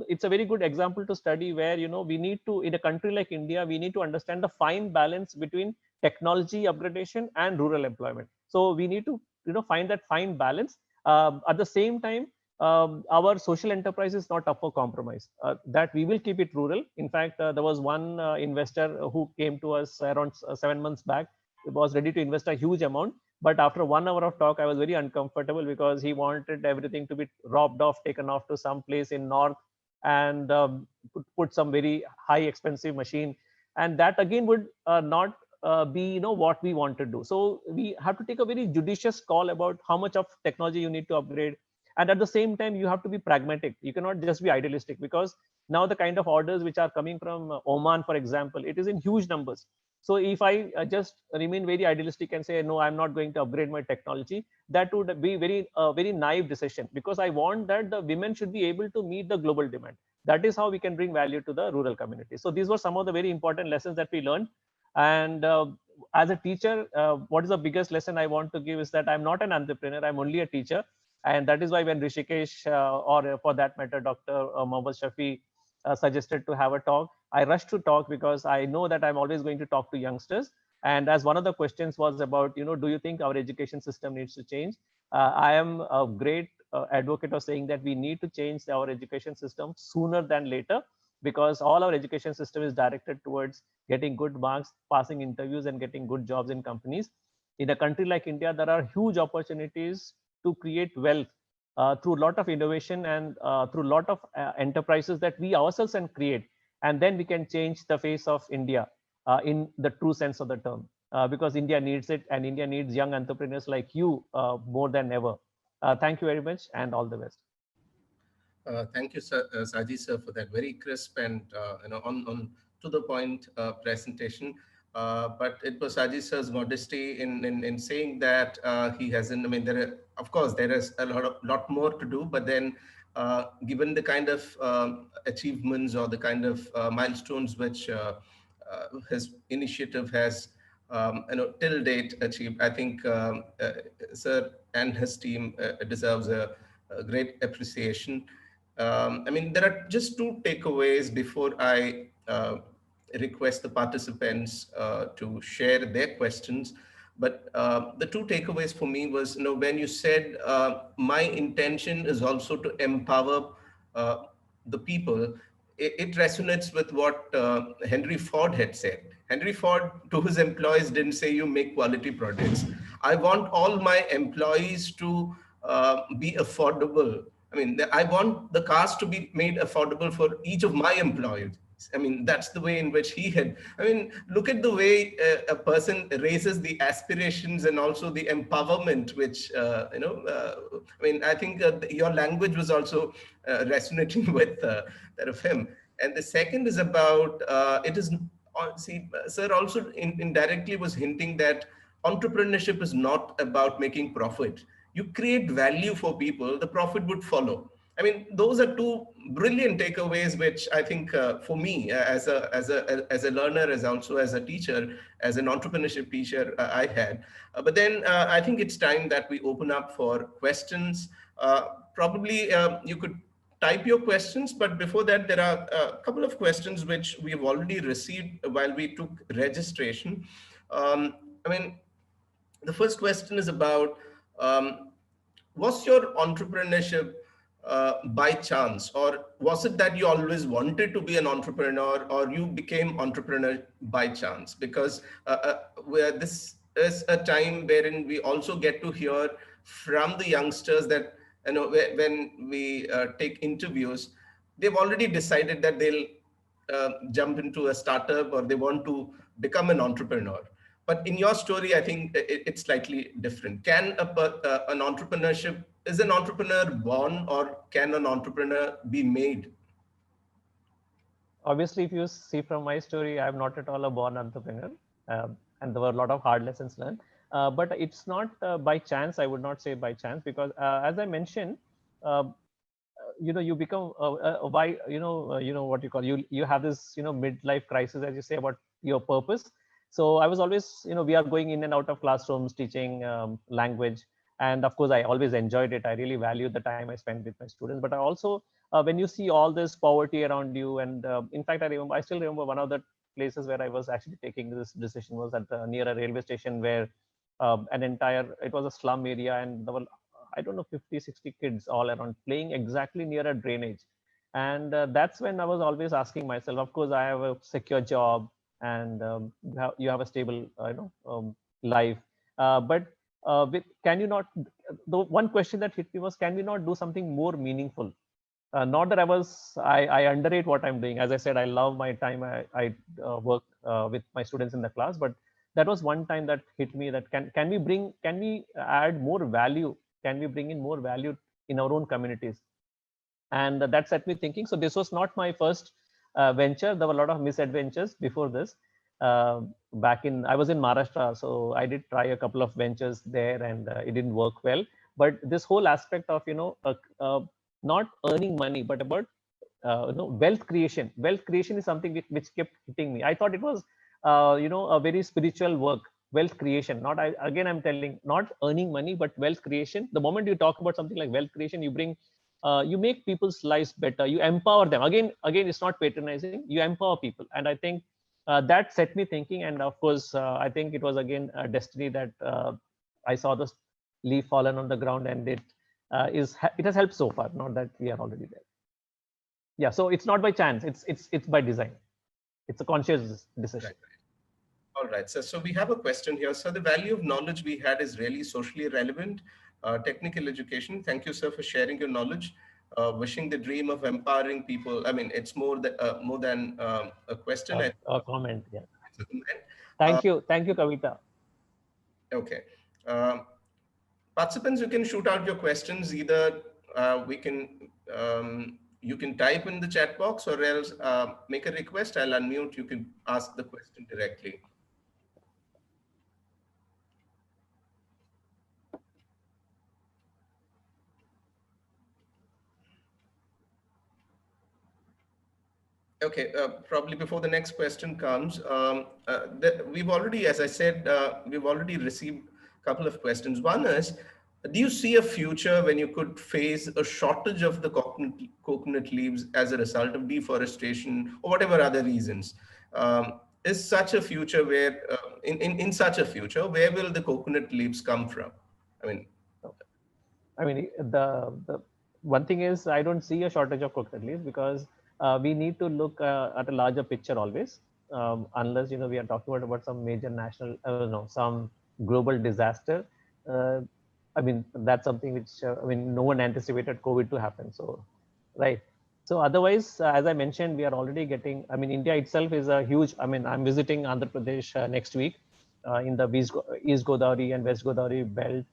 it's a very good example to study, where we need to, in a country like India, we need to understand the fine balance between technology upgradation and rural employment. So we need to find that fine balance. At the same time, our social enterprise is not up for compromise. That we will keep it rural. In fact, there was one investor who came to us around 7 months back. He was ready to invest a huge amount. But after 1 hour of talk, I was very uncomfortable, because he wanted everything to be robbed off, taken off to some place in north, and put some very high expensive machine. And that again would not be what we want to do. So we have to take a very judicious call about how much of technology you need to upgrade. And at the same time, you have to be pragmatic. You cannot just be idealistic, because Now the kind of orders which are coming from Oman, for example, it is in huge numbers. So if I just remain very idealistic and say, no, I'm not going to upgrade my technology, that would be very naive decision, because I want that the women should be able to meet the global demand. That is how we can bring value to the rural community. So these were some of the very important lessons that we learned. And as a teacher, what is the biggest lesson I want to give is that I'm not an entrepreneur, I'm only a teacher. And that is why when Rishikesh, or for that matter, Dr. Mohammad Shafi suggested to have a talk, I rushed to talk because I know that I'm always going to talk to youngsters. And as one of the questions was about, do you think our education system needs to change? I am a great advocate of saying that we need to change our education system sooner than later, because all our education system is directed towards getting good marks, passing interviews, and getting good jobs in companies. In a country like India, there are huge opportunities to create wealth through a lot of innovation and through a lot of enterprises that we ourselves can create. And then we can change the face of India in the true sense of the term, because India needs it, and India needs young entrepreneurs like you more than ever. Thank you very much, and all the best. Thank you, sir, Saji sir, for that very crisp and on to the point presentation. But it was Saji sir's modesty in saying that he hasn't. I mean, of course there is a lot more to do, but then given the kind of achievements or the kind of milestones which his initiative has till date achieved, I think sir and his team deserves a great appreciation. I mean, there are just two takeaways before I request the participants to share their questions. But the two takeaways for me was, when you said my intention is also to empower the people, it resonates with what Henry Ford had said. Henry Ford to his employees didn't say, you make quality products. I want all my employees to be affordable. I mean, I want the cars to be made affordable for each of my employees. I mean, that's the way in which he had. I mean, look at the way a person raises the aspirations and also the empowerment, which, I mean, I think your language was also resonating with that of him. And the second is about, it is, see, sir also indirectly was hinting that entrepreneurship is not about making profit. You create value for people, the profit would follow. I mean, those are two brilliant takeaways, which I think for me as a learner, as also as a teacher, as an entrepreneurship teacher, I had. But then I think it's time that we open up for questions. Probably you could type your questions, but before that, there are a couple of questions which we've already received while we took registration. I mean, the first question is about, was your entrepreneurship by chance, or was it that you always wanted to be an entrepreneur, or you became entrepreneur by chance? Because where this is a time wherein we also get to hear from the youngsters that, when we take interviews, they've already decided that they'll jump into a startup or they want to become an entrepreneur. But in your story, I think it's slightly different. An entrepreneurship, is an entrepreneur born, or can an entrepreneur be made? Obviously, if you see from my story, I'm not at all a born entrepreneur, and there were a lot of hard lessons learned. But it's not by chance. I would not say by chance, because as I mentioned, uh, you become why what you call, you have this midlife crisis, as you say, about your purpose. So I was always, we are going in and out of classrooms teaching language, and of course I always enjoyed it. I really value the time I spent with my students. But I also, when you see all this poverty around you, and in fact I still remember one of the places where I was actually taking this decision was at near a railway station, where it was a slum area, and there were, I don't know, 50, 60 kids all around playing exactly near a drainage. And that's when I was always asking myself, of course, I have a secure job, and you have a stable, life. But can you not, the one question that hit me was, can we not do something more meaningful? Not that I underrate what I'm doing. As I said, I love my time. I work with my students in the class, but that was one time that hit me, that can we add more value? Can we bring in more value in our own communities? and that set me thinking. So this was not my first venture. There were a lot of misadventures before this. Back in, I was in Maharashtra, so I did try a couple of ventures there, and it didn't work well. But this whole aspect of not earning money, but about wealth creation. Wealth creation is something which kept hitting me. I thought it was a very spiritual work. Wealth creation, not again I'm telling, not earning money, but wealth creation. The moment you talk about something like wealth creation, you bring you make people's lives better, you empower them. Again it's not patronizing, you empower people. And I think that set me thinking. And of course I think it was again a destiny that I saw this leaf fallen on the ground, and it has helped so far, not that we are already there. Yeah, so it's not by chance, it's by design. It's a conscious decision. Right. All right, so we have a question here. So the value of knowledge we had is really socially relevant. Technical education. Thank you, sir, for sharing your knowledge. Wishing the dream of empowering people. I mean, it's more than a question. A comment, yeah. It's a comment. Thank you, Kavita. Okay. Participants, you can shoot out your questions. Either you can type in the chat box, or else make a request. I'll unmute. You can ask the question directly. Okay, probably before the next question comes, we've already, as I said, we've already received a couple of questions. One is, do you see a future when you could face a shortage of the coconut leaves as a result of deforestation or whatever other reasons? Is such a future where, in such a future, where will the coconut leaves come from? I mean, the one thing is, I don't see a shortage of coconut leaves, because we need to look at a larger picture always, unless we are talking about some major national, some global disaster. I mean, that's something which no one anticipated COVID to happen. So, right. So otherwise, as I mentioned, we are already getting. I mean, India itself is a huge. I mean, I'm visiting Andhra Pradesh next week in the East Godavari and West Godavari belt.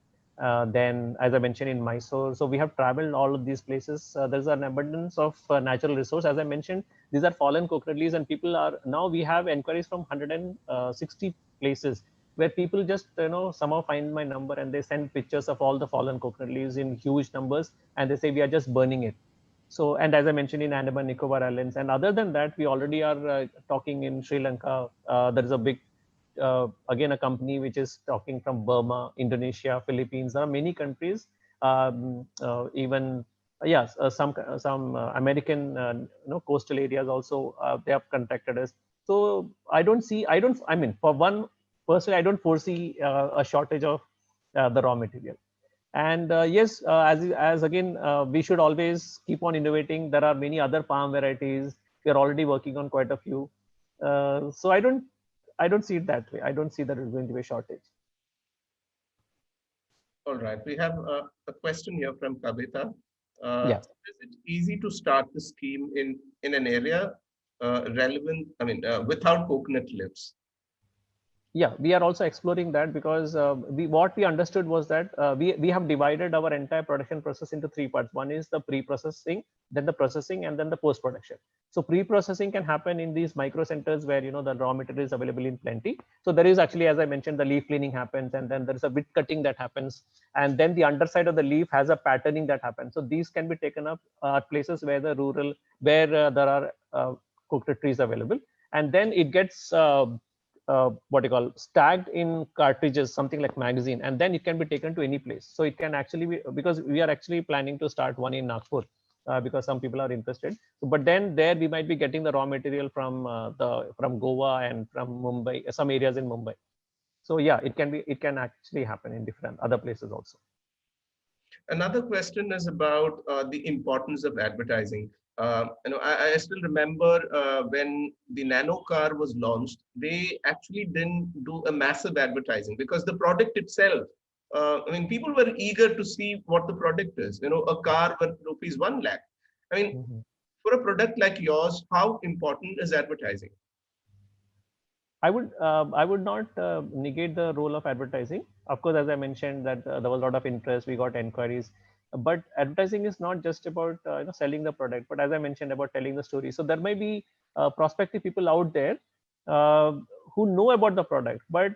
Then, as I mentioned, in Mysore. So we have traveled all of these places. There's an abundance of natural resource. As I mentioned, these are fallen coconut leaves, and people are now, we have inquiries from 160 places where people just somehow find my number, and they send pictures of all the fallen coconut leaves in huge numbers, and they say we are just burning it. So, and as I mentioned, in Andaman Nicobar Islands, and other than that, we already are talking in Sri Lanka. There is a big again a company which is talking from Burma, Indonesia, Philippines. There are many countries, even yes, some American coastal areas also, they have contacted us. So I mean, for one, personally, I don't foresee a shortage of the raw material. And yes, as again, we should always keep on innovating. There are many other palm varieties. We are already working on quite a few. So I don't see it that way. I don't see that it's going to be a shortage. All right, we have a question here from Kavita. Yeah. Is it easy to start the scheme in an area relevant? I mean, without coconut leaves? Yeah, we are also exploring that, because what we understood was that we have divided our entire production process into three parts. One is the pre-processing, then the processing, and then the post-production. So pre-processing can happen in these micro centers where the raw material is available in plenty. So there is actually, as I mentioned, the leaf cleaning happens, and then there is a width cutting that happens, and then the underside of the leaf has a patterning that happens. So these can be taken up at places where there are coconut trees available, and then it gets what you call stacked in cartridges, something like magazine, and then it can be taken to any place. So it can actually be, because we are actually planning to start one in Nagpur, because some people are interested. But then there we might be getting the raw material from Goa and from Mumbai, some areas in Mumbai. So yeah, it can actually happen in different other places also. Another question is about the importance of advertising. I still remember when the nano car was launched, they actually didn't do a massive advertising, because the product itself, I mean, people were eager to see what the product is. A car worth rupees 1 lakh. I mean, for a product like yours, how important is advertising? I would not negate the role of advertising. Of course, as I mentioned, that there was a lot of interest. We got inquiries. But advertising is not just about selling the product, but as I mentioned, about telling the story. So there may be prospective people out there uh, who know about the product, but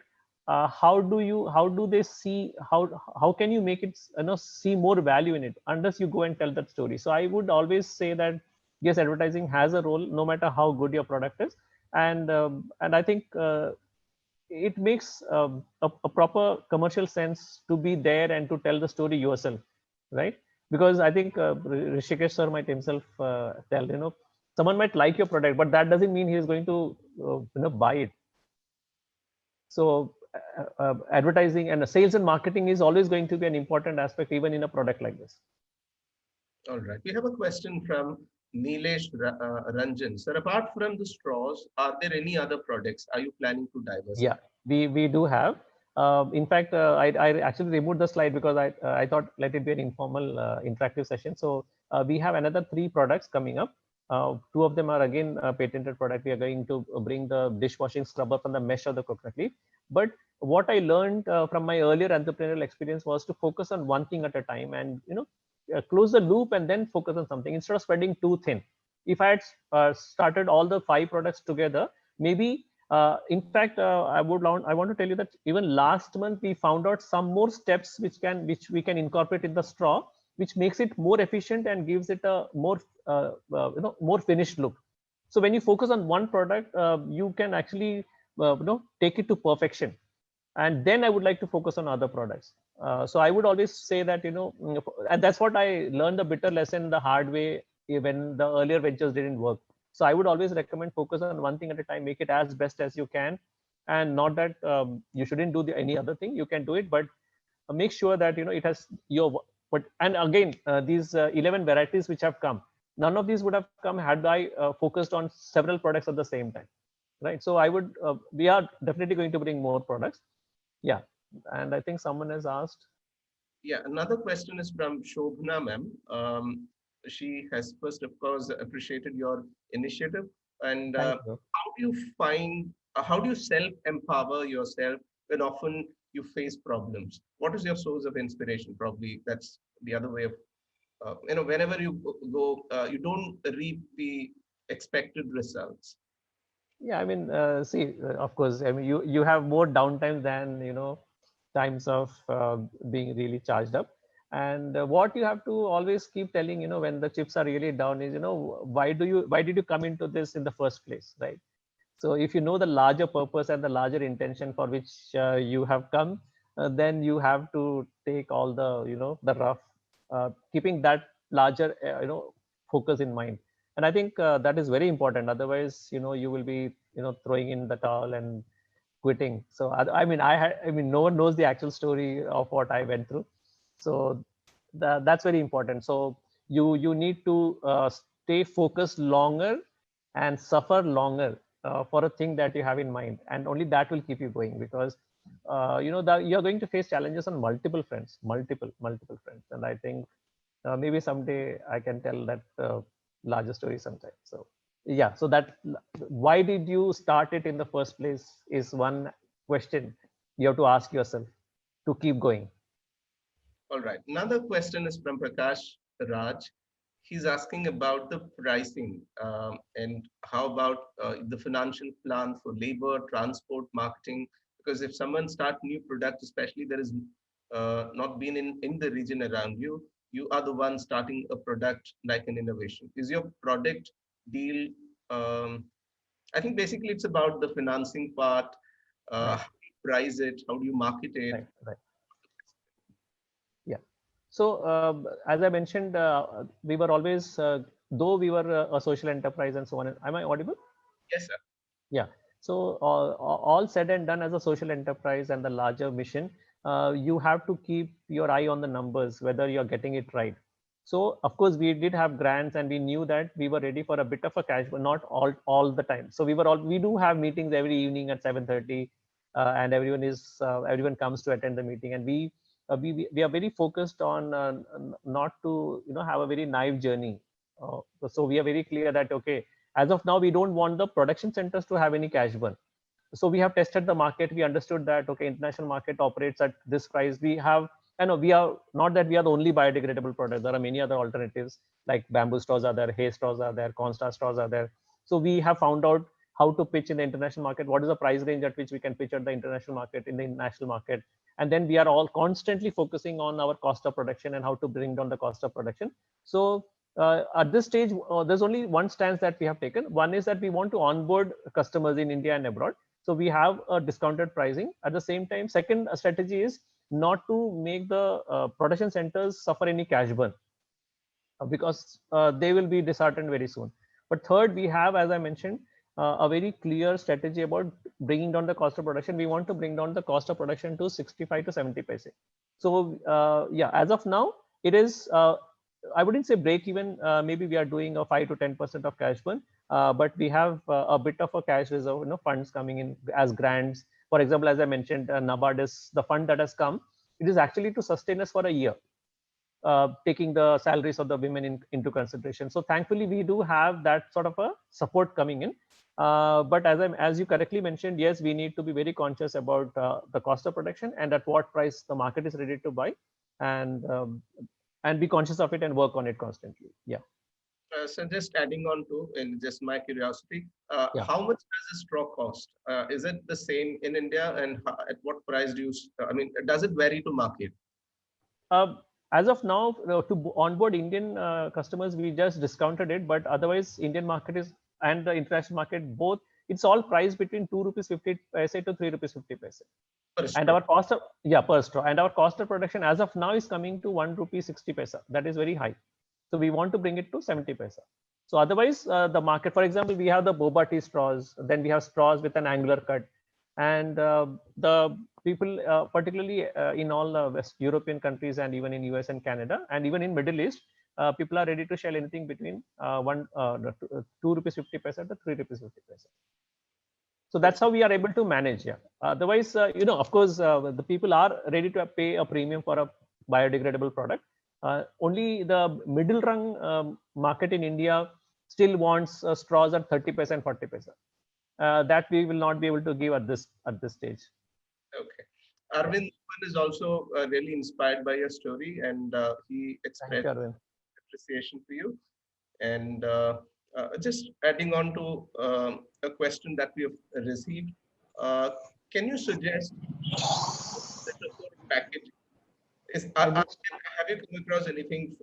how do they see, how can you make it see more value in it unless you go and tell that story? So I would always say that yes, advertising has a role no matter how good your product is. And I think it makes a proper commercial sense to be there and to tell the story yourself, right? Because I think Rishikesh sir might himself tell, someone might like your product, but that doesn't mean he is going to buy it. So advertising and sales and marketing is always going to be an important aspect even in a product like this. All right. We have a question from Nilesh Ranjan. Sir, apart from the straws, are there any other products? Are you planning to diversify? Yeah, we do have. In fact, I actually removed the slide because I thought let it be an informal interactive session. So we have another 3 products coming up. 2 of them are again patented product. We are going to bring the dishwashing scrubber from the mesh of the coconut leaf. But what I learned from my earlier entrepreneurial experience was to focus on one thing at a time, and close the loop and then focus on something instead of spreading too thin. If I had started all the 5 products together, maybe in fact, I want to tell you that even last month we found out some more steps which we can incorporate in the straw, which makes it more efficient and gives it a more more finished look. So when you focus on one product, you can actually take it to perfection, and then I would like to focus on other products. So I would always say that and that's what I learned the bitter lesson the hard way when the earlier ventures didn't work. So I would always recommend focus on one thing at a time, make it as best as you can, and not that you shouldn't do any other thing. You can do it, but make sure that it has your. But and again, these 11 varieties which have come, none of these would have come had I focused on several products at the same time, right? So I would. We are definitely going to bring more products. Yeah, and I think someone has asked. Yeah, another question is from Shobhna ma'am. She has first, of course, appreciated your initiative. And Thank you. how do you find, how do you self-empower yourself when often you face problems? What is your source of inspiration? Probably that's the other way of, whenever you go, you don't reap the expected results. Yeah, I mean, see, of course, I mean, you have more downtime than times of being really charged up. And what you have to always keep telling, when the chips are really down is, why did you come into this in the first place, right? So if you know the larger purpose and the larger intention for which you have come, then you have to take all the the rough, keeping that larger focus in mind. And I think that is very important. Otherwise, you will be throwing in the towel and quitting. So I mean, no one knows the actual story of what I went through. So that's very important. So you need to stay focused longer and suffer longer for a thing that you have in mind, and only that will keep you going, because that you're going to face challenges on multiple fronts, multiple fronts. And I think maybe someday I can tell that larger story sometime. So yeah, so that why did you start it in the first place is one question you have to ask yourself to keep going. All right. Another question is from Prakash Raj. He's asking about the pricing and how about the financial plan for labor, transport, marketing. Because if someone start new product, especially there is not been in the region around you, you are the one starting a product like an innovation. Is your product deal? Um, I think basically it's about the financing part. Right. How do you price it? How do you market it? Right. Yeah. So as I mentioned, we were always, though we were a social enterprise and so on. Am I audible? Yes, sir. Yeah. So all said and done, as a social enterprise and the larger mission, you have to keep your eye on the numbers, whether you're getting it right. So of course we did have grants, and we knew that we were ready for a bit of a cash, but not all the time. So we do have meetings every evening at 7:30, and everyone comes to attend the meeting, and we are very focused on not to have a very naive journey. So we are very clear that okay, as of now we don't want the production centers to have any cash burn. So we have tested the market. We understood that okay, international market operates at this price. We have, I know we are not that we are the only biodegradable product. There are many other alternatives like bamboo straws are there, hay straws are there, cornstarch straws are there. So we have found out how to pitch in the international market. What is the price range at which we can pitch at the international market, in the national market? And then we are all constantly focusing on our cost of production and how to bring down the cost of production. So at this stage, there's only one stance that we have taken. One is that we want to onboard customers in India and abroad. So we have a discounted pricing. At the same time, second strategy is not to make the production centers suffer any cash burn, because they will be disheartened very soon. But third, we have, as I mentioned, a very clear strategy about bringing down the cost of production. We want to bring down the cost of production to 65 to 70 paise. So yeah, as of now, it is, I wouldn't say break even. Maybe we are doing a 5 to 10% of cash burn, but we have a bit of a cash reserve, funds coming in as grants. For example, as I mentioned, NABARD is the fund that has come. It is actually to sustain us for a year, taking the salaries of the women into consideration. So thankfully, we do have that sort of a support coming in. But as you correctly mentioned, yes, we need to be very conscious about the cost of production and at what price the market is ready to buy, and be conscious of it and work on it constantly. Yeah. So just adding on to, in just my curiosity, Yeah. how much does a straw cost? Is it the same in India, and at what price do you? I mean, does it vary to market? As of now, to onboard Indian customers, we just discounted it. But otherwise, Indian market is and the international market both. It's all priced between 2 rupees 50 paise to 3 rupees 50 paise. And our cost of per straw, and our cost of production as of now is coming to 1 rupee 60 paisa. That is very high. So we want to bring it to 70 paisa. So otherwise, the market, for example, we have the boba tea straws. Then we have straws with an angular cut, and the people, particularly in all West European countries and even in US and Canada and even in Middle East, people are ready to shell anything between 2 rupees 50 paisa to 3 rupees 50 paisa. So that's how we are able to manage. Yeah. Otherwise, of course, the people are ready to pay a premium for a biodegradable product. Only the middle rung market in India still wants straws at 30 paisa and 40 paisa. That we will not be able to give at this stage. Okay. Arvind is also really inspired by your story, and he expressed appreciation for you. And just adding on to a question that we have received, can you suggest package? Have you come across anything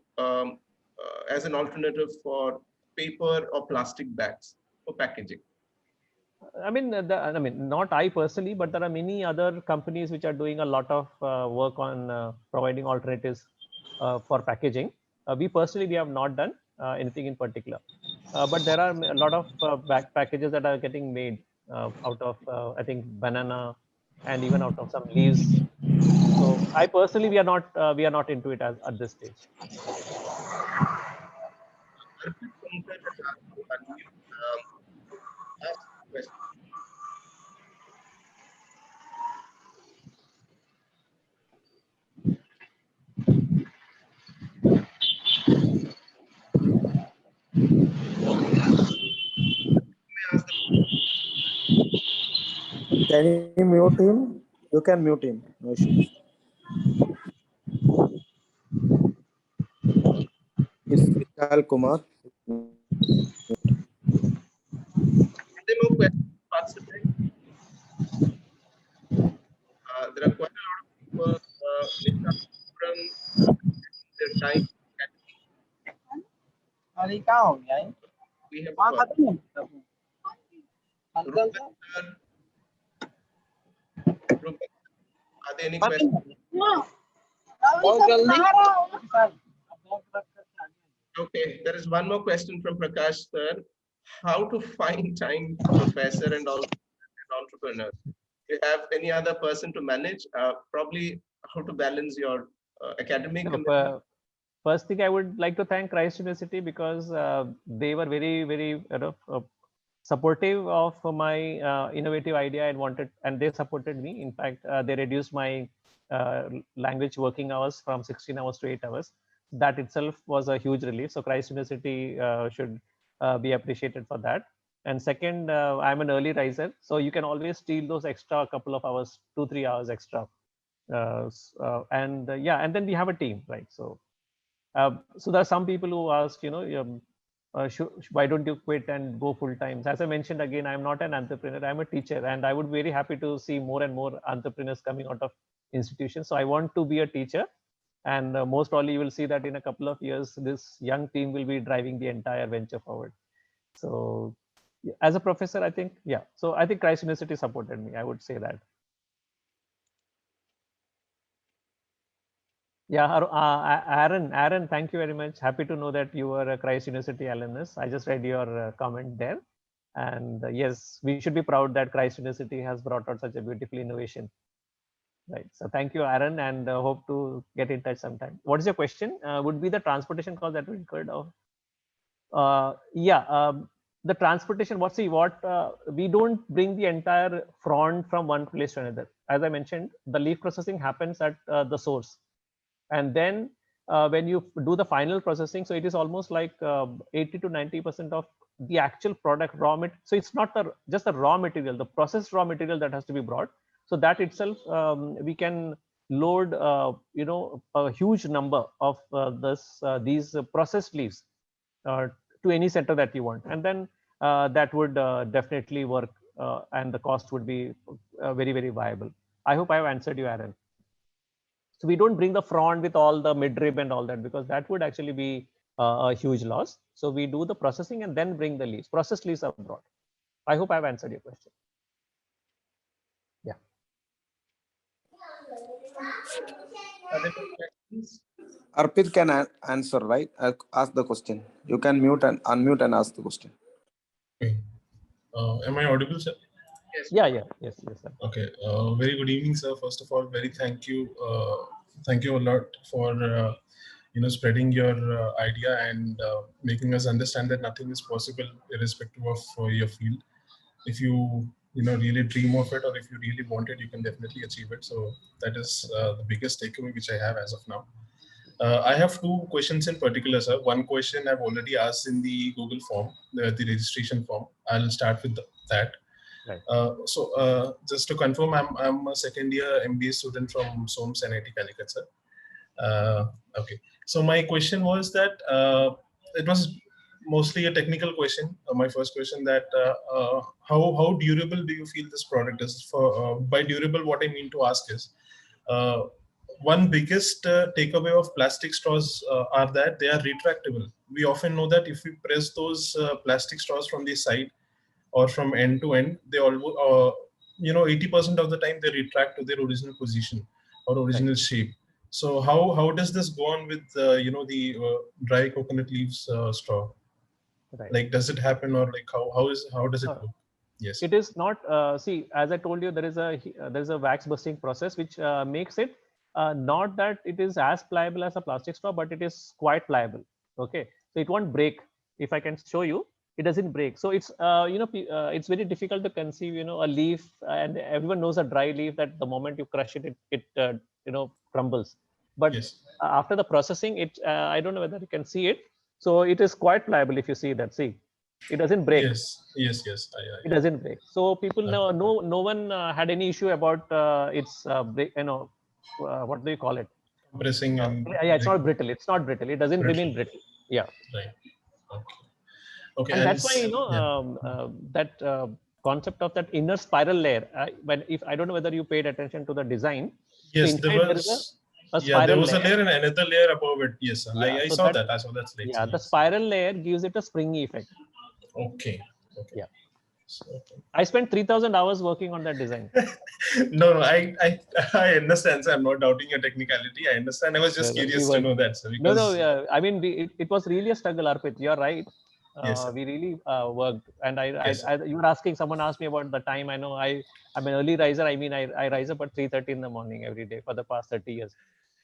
as an alternative for paper or plastic bags for packaging? I mean, not I personally, but there are many other companies which are doing a lot of work on providing alternatives for packaging. We personally have not done anything in particular, but there are a lot of back packages that are getting made out of I think banana and even out of some leaves. So I personally, we are not into it at this stage. Can you mute him? You can mute him. No issues. It's Vishal Kumar. There are quite a lot of people from their time. We have are there any questions? Okay, there is one more question from Prakash sir. How to find time, professor and also an entrepreneur? You have any other person to manage? Probably how to balance your academic. First thing, I would like to thank Christ University because they were very, very supportive of my innovative idea and they supported me. In fact, they reduced my language working hours from 16 hours to 8 hours. That itself was a huge relief. So Christ University should be appreciated for that. And second, I'm an early riser, so you can always steal those extra couple of hours, 2-3 hours extra And then we have a team, right? So there are some people who ask, why don't you quit and go full time? As I mentioned again, I'm not an entrepreneur, I'm a teacher, and I would be very happy to see more and more entrepreneurs coming out of institutions. So I want to be a teacher, and most probably you will see that in a couple of years this young team will be driving the entire venture forward. So as a professor, I think, yeah, so I think Christ University supported me, I would say that. Yeah, Aaron, thank you very much. Happy to know that you were a Christ University alumnus. I just read your comment there. And yes, we should be proud that Christ University has brought out such a beautiful innovation. Right. So thank you, Aaron, and hope to get in touch sometime. What is your question? Would be the transportation cost that we incurred of? The transportation, we don't bring the entire frond from one place to another. As I mentioned, the leaf processing happens at the source. And then when you do the final processing, so it is almost like 80 to 90% of the actual product raw material. So it's not just the raw material, the processed raw material that has to be brought. So that itself, we can load, a huge number of these processed leaves to any center that you want. And then that would definitely work, and the cost would be very, very viable. I hope I have answered you, Aaron. So we don't bring the frond with all the midrib and all that, because that would actually be a huge loss. So we do the processing and then bring the leaves. Processed leaves are brought. I hope I've answered your question. Yeah. Arpit can answer, right? Ask the question. You can mute and unmute and ask the question. Okay. Am I audible, sir? Yes. Yes, sir. Okay. Very good evening, sir. First of all, thank you a lot for spreading your idea and making us understand that nothing is possible irrespective of your field. If you really dream of it, or if you really want it, you can definitely achieve it. So that is the biggest takeaway which I have as of now. I have two questions in particular, sir. One question I've already asked in the Google form, the registration form. I'll start with that. Right. Just to confirm, I'm a second year MBA student from SOMEv NIT Calicut, sir. Okay. So my question was that it was mostly a technical question. My first question, that how durable do you feel this product is? By durable, what I mean to ask is, one biggest takeaway of plastic straws are that they are retractable. We often know that if we press those plastic straws from the side or from end to end, they all 80% of the time they retract to their original position or original shape. So how does this go on with the dry coconut leaves straw? Right. Like, does it happen, or like how does it work? Yes. It is not. See, as I told you, there is a wax busting process which makes it not that it is as pliable as a plastic straw, but it is quite pliable. Okay, so it won't break. If I can show you, it doesn't break. So it's it's very difficult to conceive a leaf, and everyone knows a dry leaf that the moment you crush it, it crumbles. But yes, after the processing, I don't know whether you can see it. So it is quite pliable. If you see that, see, it doesn't break. Yes. It doesn't break. So people know, no one had any issue about its break. What do you call it? Compressing and yeah, it's not brittle. It's not brittle. It doesn't remain brittle. Yeah. Right. Okay. And that's why that concept of that inner spiral layer. If I don't know whether you paid attention to the design. Yes, so there was a spiral there was layer. A layer and another layer above it. Yes, I saw that. I saw that. Yeah, the spiral layer gives it a springy effect. Okay. Yeah. I spent 3,000 hours working on that design. No, I understand. So I'm not doubting your technicality. I understand. I was just curious to know that. So because I mean, it was really a struggle, Arpit. You're right. Yes, we really worked, and you were asking. Someone asked me about the time. I know I'm an early riser. I mean, I rise up at 3:30 in the morning every day for the past 30 years.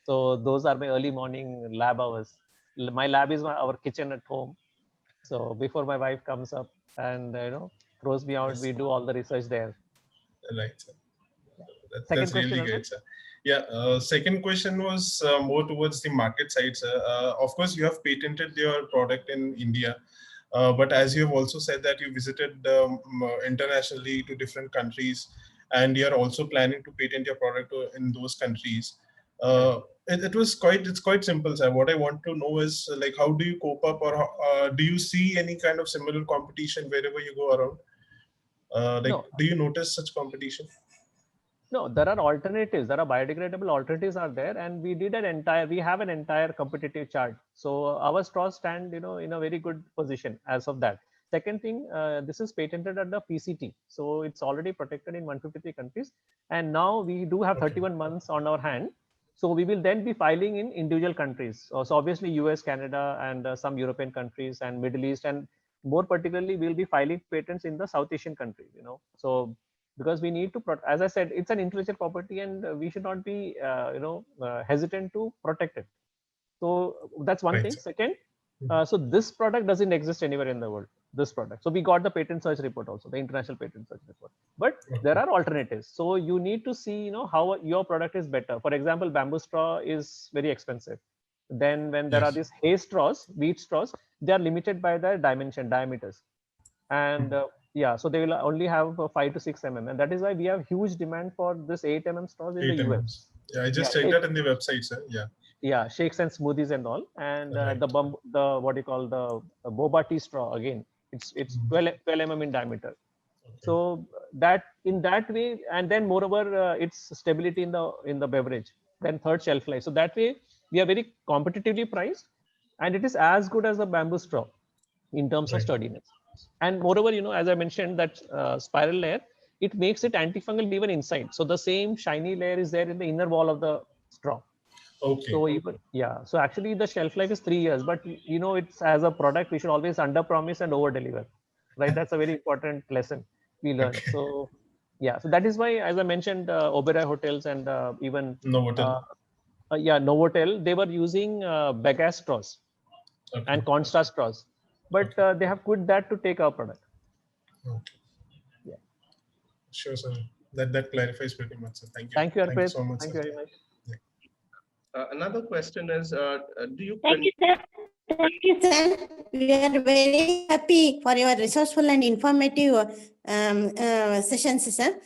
So those are my early morning lab hours. My lab is our kitchen at home. So before my wife comes up and throws me out, we do all the research there. Right. That's really great, sir. Yeah. Second question was more towards the market side, sir. Of course, you have patented your product in India, but as you have also said that you visited internationally to different countries, and you're also planning to patent your product in those countries. It's quite simple, sir. What I want to know is like, how do you cope up, or do you see any kind of similar competition wherever you go around? No. Do you notice such competition? No, there are alternatives. There are biodegradable alternatives are there, and we have an entire competitive chart. So our straws stand, in a very good position as of that. Second thing, this is patented under PCT, so it's already protected in 153 countries, and now we do have 31 months on our hand. So we will then be filing in individual countries. So obviously US, Canada, and some European countries and Middle East, and more particularly, we'll be filing patents in the South Asian countries. So because we need to, as I said, it's an intellectual property, and we should not be, hesitant to protect it. So that's one Right, thing. sir. Second, so this product doesn't exist anywhere in the world. This product. So we got the patent search report also, the international patent search report. But there are alternatives. So you need to see, how your product is better. For example, bamboo straw is very expensive. Then when there are these hay straws, wheat straws, they are limited by their diameters. And yeah, so they will only have 5 to 6 and that is why we have huge demand for this 8 straws in the 8 US. Yeah, I just checked that in the website, sir. Yeah, shakes and smoothies and all, and Right. the what do you call the boba tea straw again? It's 12 in diameter. So that in that way, and then moreover, it's stability in the beverage. Then third, shelf life. So that way, we are very competitively priced, and it is as good as the bamboo straw in terms of Right. sturdiness. And moreover, as I mentioned, that spiral layer, it makes it antifungal even inside. So the same shiny layer is there in the inner wall of the straw. Okay. So even so actually the shelf life is 3 years, but it's as a product we should always under promise and over deliver, right? That's a very important lesson we learned. Okay. So yeah, so that is why, as I mentioned, Oberoi hotels and even Novotel. Novotel, they were using bagasse straws and cornstarch straws, but they have quit that to take our product. Okay. Yeah. Sure, sir. That clarifies pretty much, sir. Thank you. Thank you, Thank you Arpit. so much, Thank sir. you very much. Another question is, do you Thank you, sir. Thank you, sir. We are very happy for your resourceful and informative sessions, sir.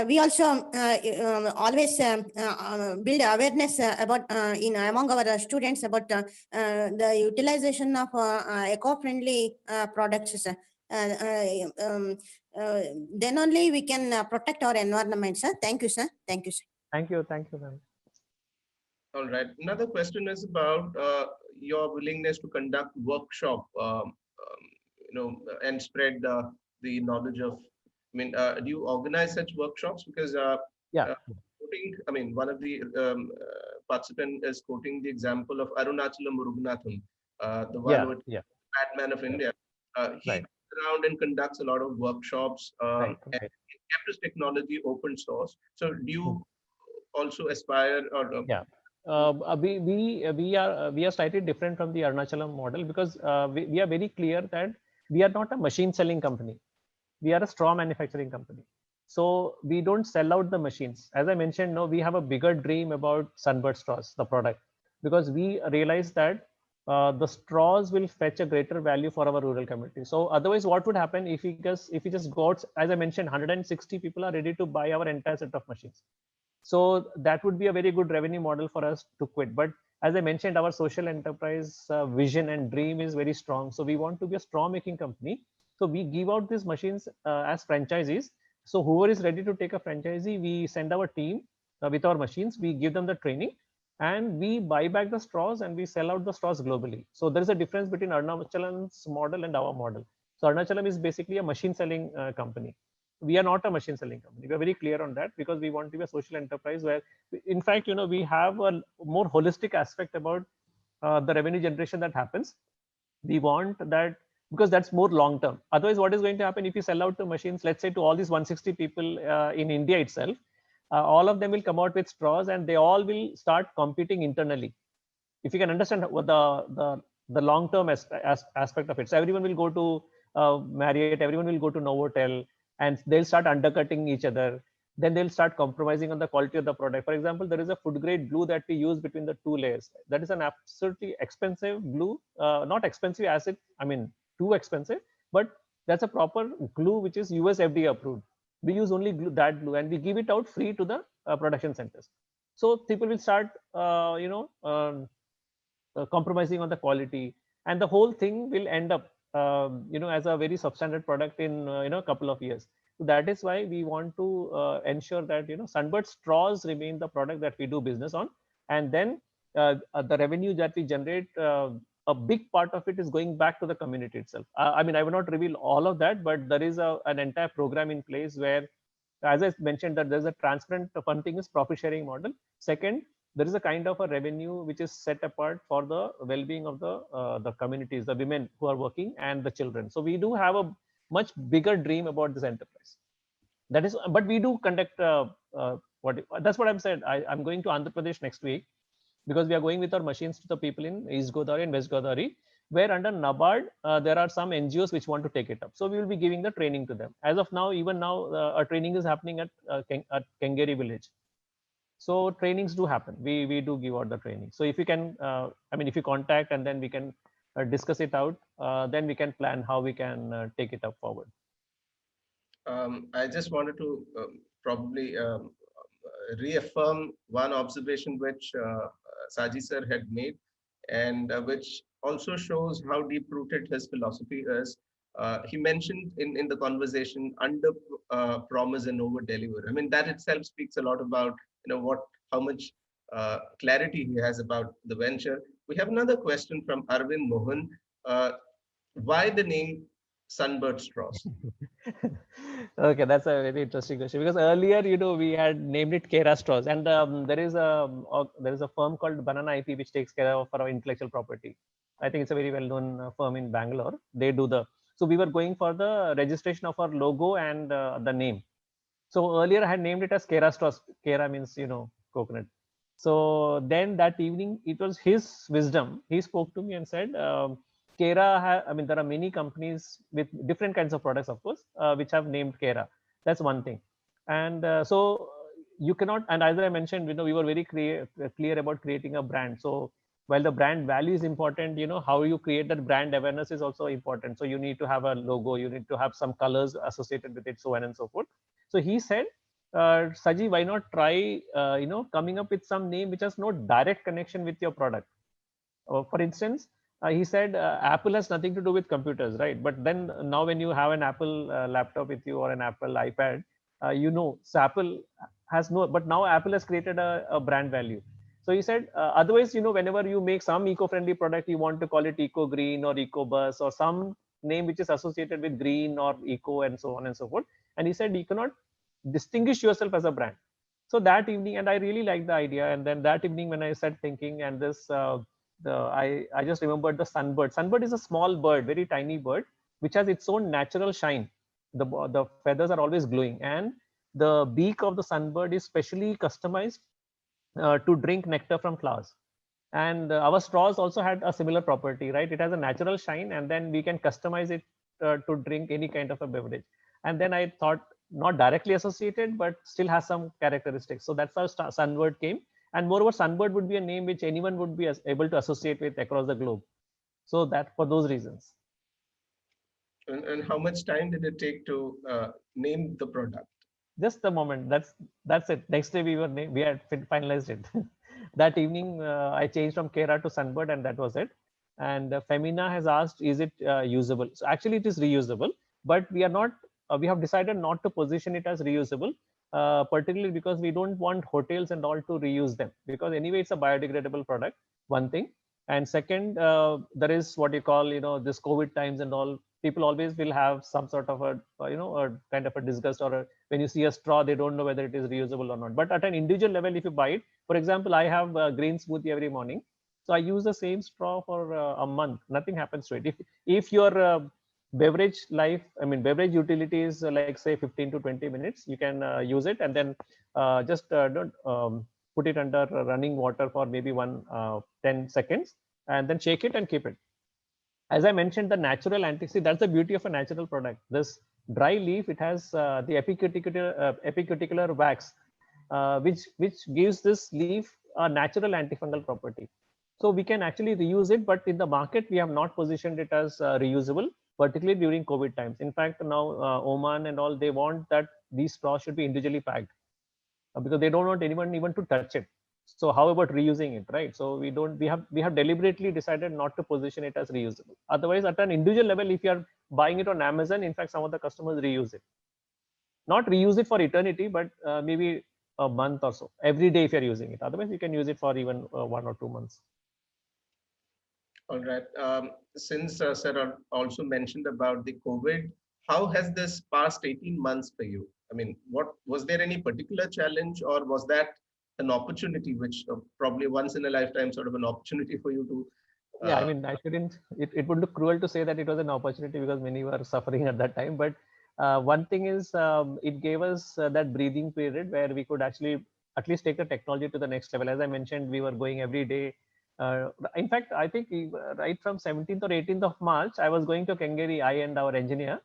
We also always build awareness about among our students about the utilization of eco-friendly products, sir. Then only we can protect our environment, sir. Thank you, sir. Thank you, sir. Thank you, ma'am. all right? Another question is about your willingness to conduct workshop, and spread the knowledge of. I mean, do you organize such workshops? Because one of the participant is quoting the example of Arunachalam Muruganathan, the one with Batman of India. He goes around and conducts a lot of workshops and he kept his technology open source. So do you also aspire or we are slightly different from the Arunachalam model because we are very clear that we are not a machine selling company. We are a straw manufacturing company. So we don't sell out the machines. As I mentioned, no, we have a bigger dream about Sunbird Straws, the product, because we realize that the straws will fetch a greater value for our rural community. So otherwise, what would happen if we just go out, as I mentioned, 160 people are ready to buy our entire set of machines. So that would be a very good revenue model for us to quit. But as I mentioned, our social enterprise vision and dream is very strong. So we want to be a straw making company. So we give out these machines as franchisees. So whoever is ready to take a franchisee, we send our team with our machines, we give them the training, and we buy back the straws and we sell out the straws globally. So there is a difference between Arunachalam's model and our model. So Arunachalam is basically a machine selling company. We are not a machine selling company. We are very clear on that because we want to be a social enterprise where, in fact, we have a more holistic aspect about the revenue generation that happens. We want that because that's more long term. Otherwise, what is going to happen if you sell out the machines, let's say to all these 160 people in India itself, all of them will come out with straws and they all will start competing internally. If you can understand what the long term aspect of it. So everyone will go to Marriott, everyone will go to Novotel, and they'll start undercutting each other. Then they'll start compromising on the quality of the product. For example, there is a food grade glue that we use between the two layers. That is an absolutely expensive glue, not expensive as too expensive, but that's a proper glue which is US FDA approved. we use only glue, that glue, and we give it out free to the production centers. So people will start, compromising on the quality, and the whole thing will end up, as a very substandard product in a couple of years. So that is why we want to ensure that Sunbird straws remain the product that we do business on, and then the revenue that we generate, a big part of it is going back to the community itself. I mean, I will not reveal all of that, but there is an entire program in place where, as I mentioned, that there's a transparent, one thing is profit sharing model. Second, there is a kind of a revenue which is set apart for the well-being of the communities, the women who are working, and the children. So we do have a much bigger dream about this enterprise. That is, but we do conduct that's what I'm said. I'm going to Andhra Pradesh next week, because we are going with our machines to the people in East Godavari and West Godavari, where under NABARD, there are some NGOs which want to take it up. So we will be giving the training to them. As of now, even now, our training is happening at Kengeri village. So trainings do happen. We do give out the training. So if you can, if you contact, and then we can discuss it out, then we can plan how we can take it up forward. I just wanted to probably reaffirm one observation which Saji sir had made, and which also shows how deep-rooted his philosophy is. He mentioned in the conversation, under promise and over deliver. I mean, that itself speaks a lot about how much clarity he has about the venture. We have another question from Arvind Mohan. Why the name Sunbird Straws? Okay, that's a very interesting question, because earlier, we had named it Kera Straws, and there is a firm called Banana IP which takes care of our intellectual property. I think it's a very well-known firm in Bangalore. They do so we were going for the registration of our logo and the name. So earlier I had named it as Kera Straws. Kera means coconut. So then that evening, it was his wisdom. He spoke to me and said, Kera, there are many companies with different kinds of products, of course, which have named Kera. That's one thing. And so you cannot, and as I mentioned, we were very clear about creating a brand. So while the brand value is important, how you create that brand awareness is also important. So you need to have a logo, you need to have some colors associated with it, so on and so forth. So he said, Saji, why not try, coming up with some name which has no direct connection with your product. For instance, he said, Apple has nothing to do with computers, right? But then now when you have an Apple laptop with you, or an Apple iPad, so Apple has no, but now Apple has created a brand value. So he said, otherwise, whenever you make some eco-friendly product, you want to call it Eco Green or Eco Bus, or some name which is associated with green or eco, and so on and so forth. And he said, you cannot distinguish yourself as a brand. So that evening, and I really liked the idea. And then that evening, when I started thinking, and this, I just remembered the Sunbird. Sunbird is a small bird, very tiny bird, which has its own natural shine. The feathers are always glowing, and the beak of the Sunbird is specially customized to drink nectar from flowers. And our straws also had a similar property, right? It has a natural shine, and then we can customize it to drink any kind of a beverage. And then I thought, not directly associated, but still has some characteristics. So that's how Sunbird came. And moreover, Sunbird would be a name which anyone would be able to associate with across the globe. So that, for those reasons. And how much time did it take to name the product? Just a moment. That's it. Next day we had finalized it. That evening I changed from Kera to Sunbird, and that was it. And Femina has asked, is it usable? So actually it is reusable, but we are not. We have decided not to position it as reusable, particularly because we don't want hotels and all to reuse them, because anyway it's a biodegradable product. One thing. And second, there is what you call, this COVID times and all. People always will have some sort of a, a kind of a disgust, or when you see a straw, they don't know whether it is reusable or not. But at an individual level, if you buy it, for example, I have a green smoothie every morning. So I use the same straw for a month. Nothing happens to it. If your beverage beverage utility is like say 15 to 20 minutes, you can use it, and then just don't put it under running water for maybe 10 seconds, and then shake it and keep it. As I mentioned, the natural that's the beauty of a natural product. This dry leaf, it has the epicuticular wax, which gives this leaf a natural antifungal property. So we can actually reuse it, but in the market, we have not positioned it as reusable. particularly during COVID times. In fact, now Oman and all, they want that these straws should be individually packed because they don't want anyone even to touch it. So how about reusing it, right? So we have deliberately decided not to position it as reusable. Otherwise, at an individual level, if you are buying it on Amazon, in fact, some of the customers reuse it. Not reuse it for eternity, but maybe a month or so every day if you're using it. Otherwise, you can use it for even 1 or 2 months. All right. Since sir also mentioned about the COVID, how has this past 18 months for you? I mean, what was there any particular challenge, or was that an opportunity, which probably once in a lifetime sort of an opportunity for you to? Yeah, I mean, I shouldn't. It would look cruel to say that it was an opportunity because many were suffering at that time. But one thing is, it gave us that breathing period where we could actually at least take the technology to the next level. As I mentioned, we were going every day. In fact, I think right from 17th or 18th of March, I was going to Kengeri, I and our engineer,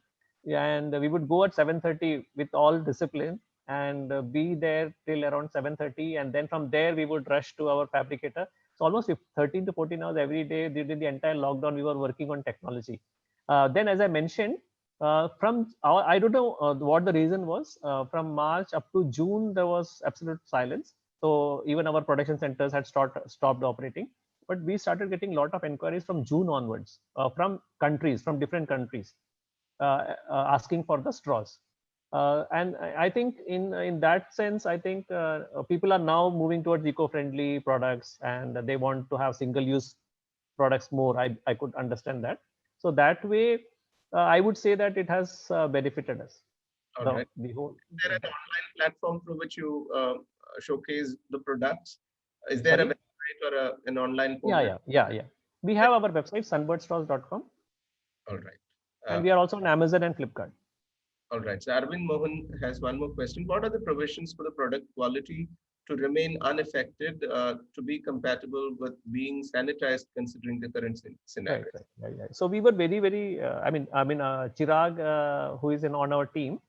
and we would go at 7:30 with all discipline and be there till around 7:30, and then from there we would rush to our fabricator. So almost 13 to 14 hours every day during the entire lockdown, we were working on technology. Then, as I mentioned, I don't know what the reason was. From March up to June, there was absolute silence. So even our production centers had stopped operating. But we started getting a lot of inquiries from June onwards, from different countries, asking for the straws. And I think in that sense, I think people are now moving towards eco-friendly products, and they want to have single-use products more. I could understand that. So that way, I would say that it has benefited us. All right. The whole. Is there an online platform through which you showcase the products? Is there Sorry? a website or an online portal? Yeah. We have our website, sunbirdstraws.com. All right. And we are also on Amazon and Flipkart. All right. So Arvind Mohan has one more question. What are the provisions for the product quality to remain unaffected, to be compatible with being sanitized, considering the current scenario? Right. So we were very. Chirag, who is on our team,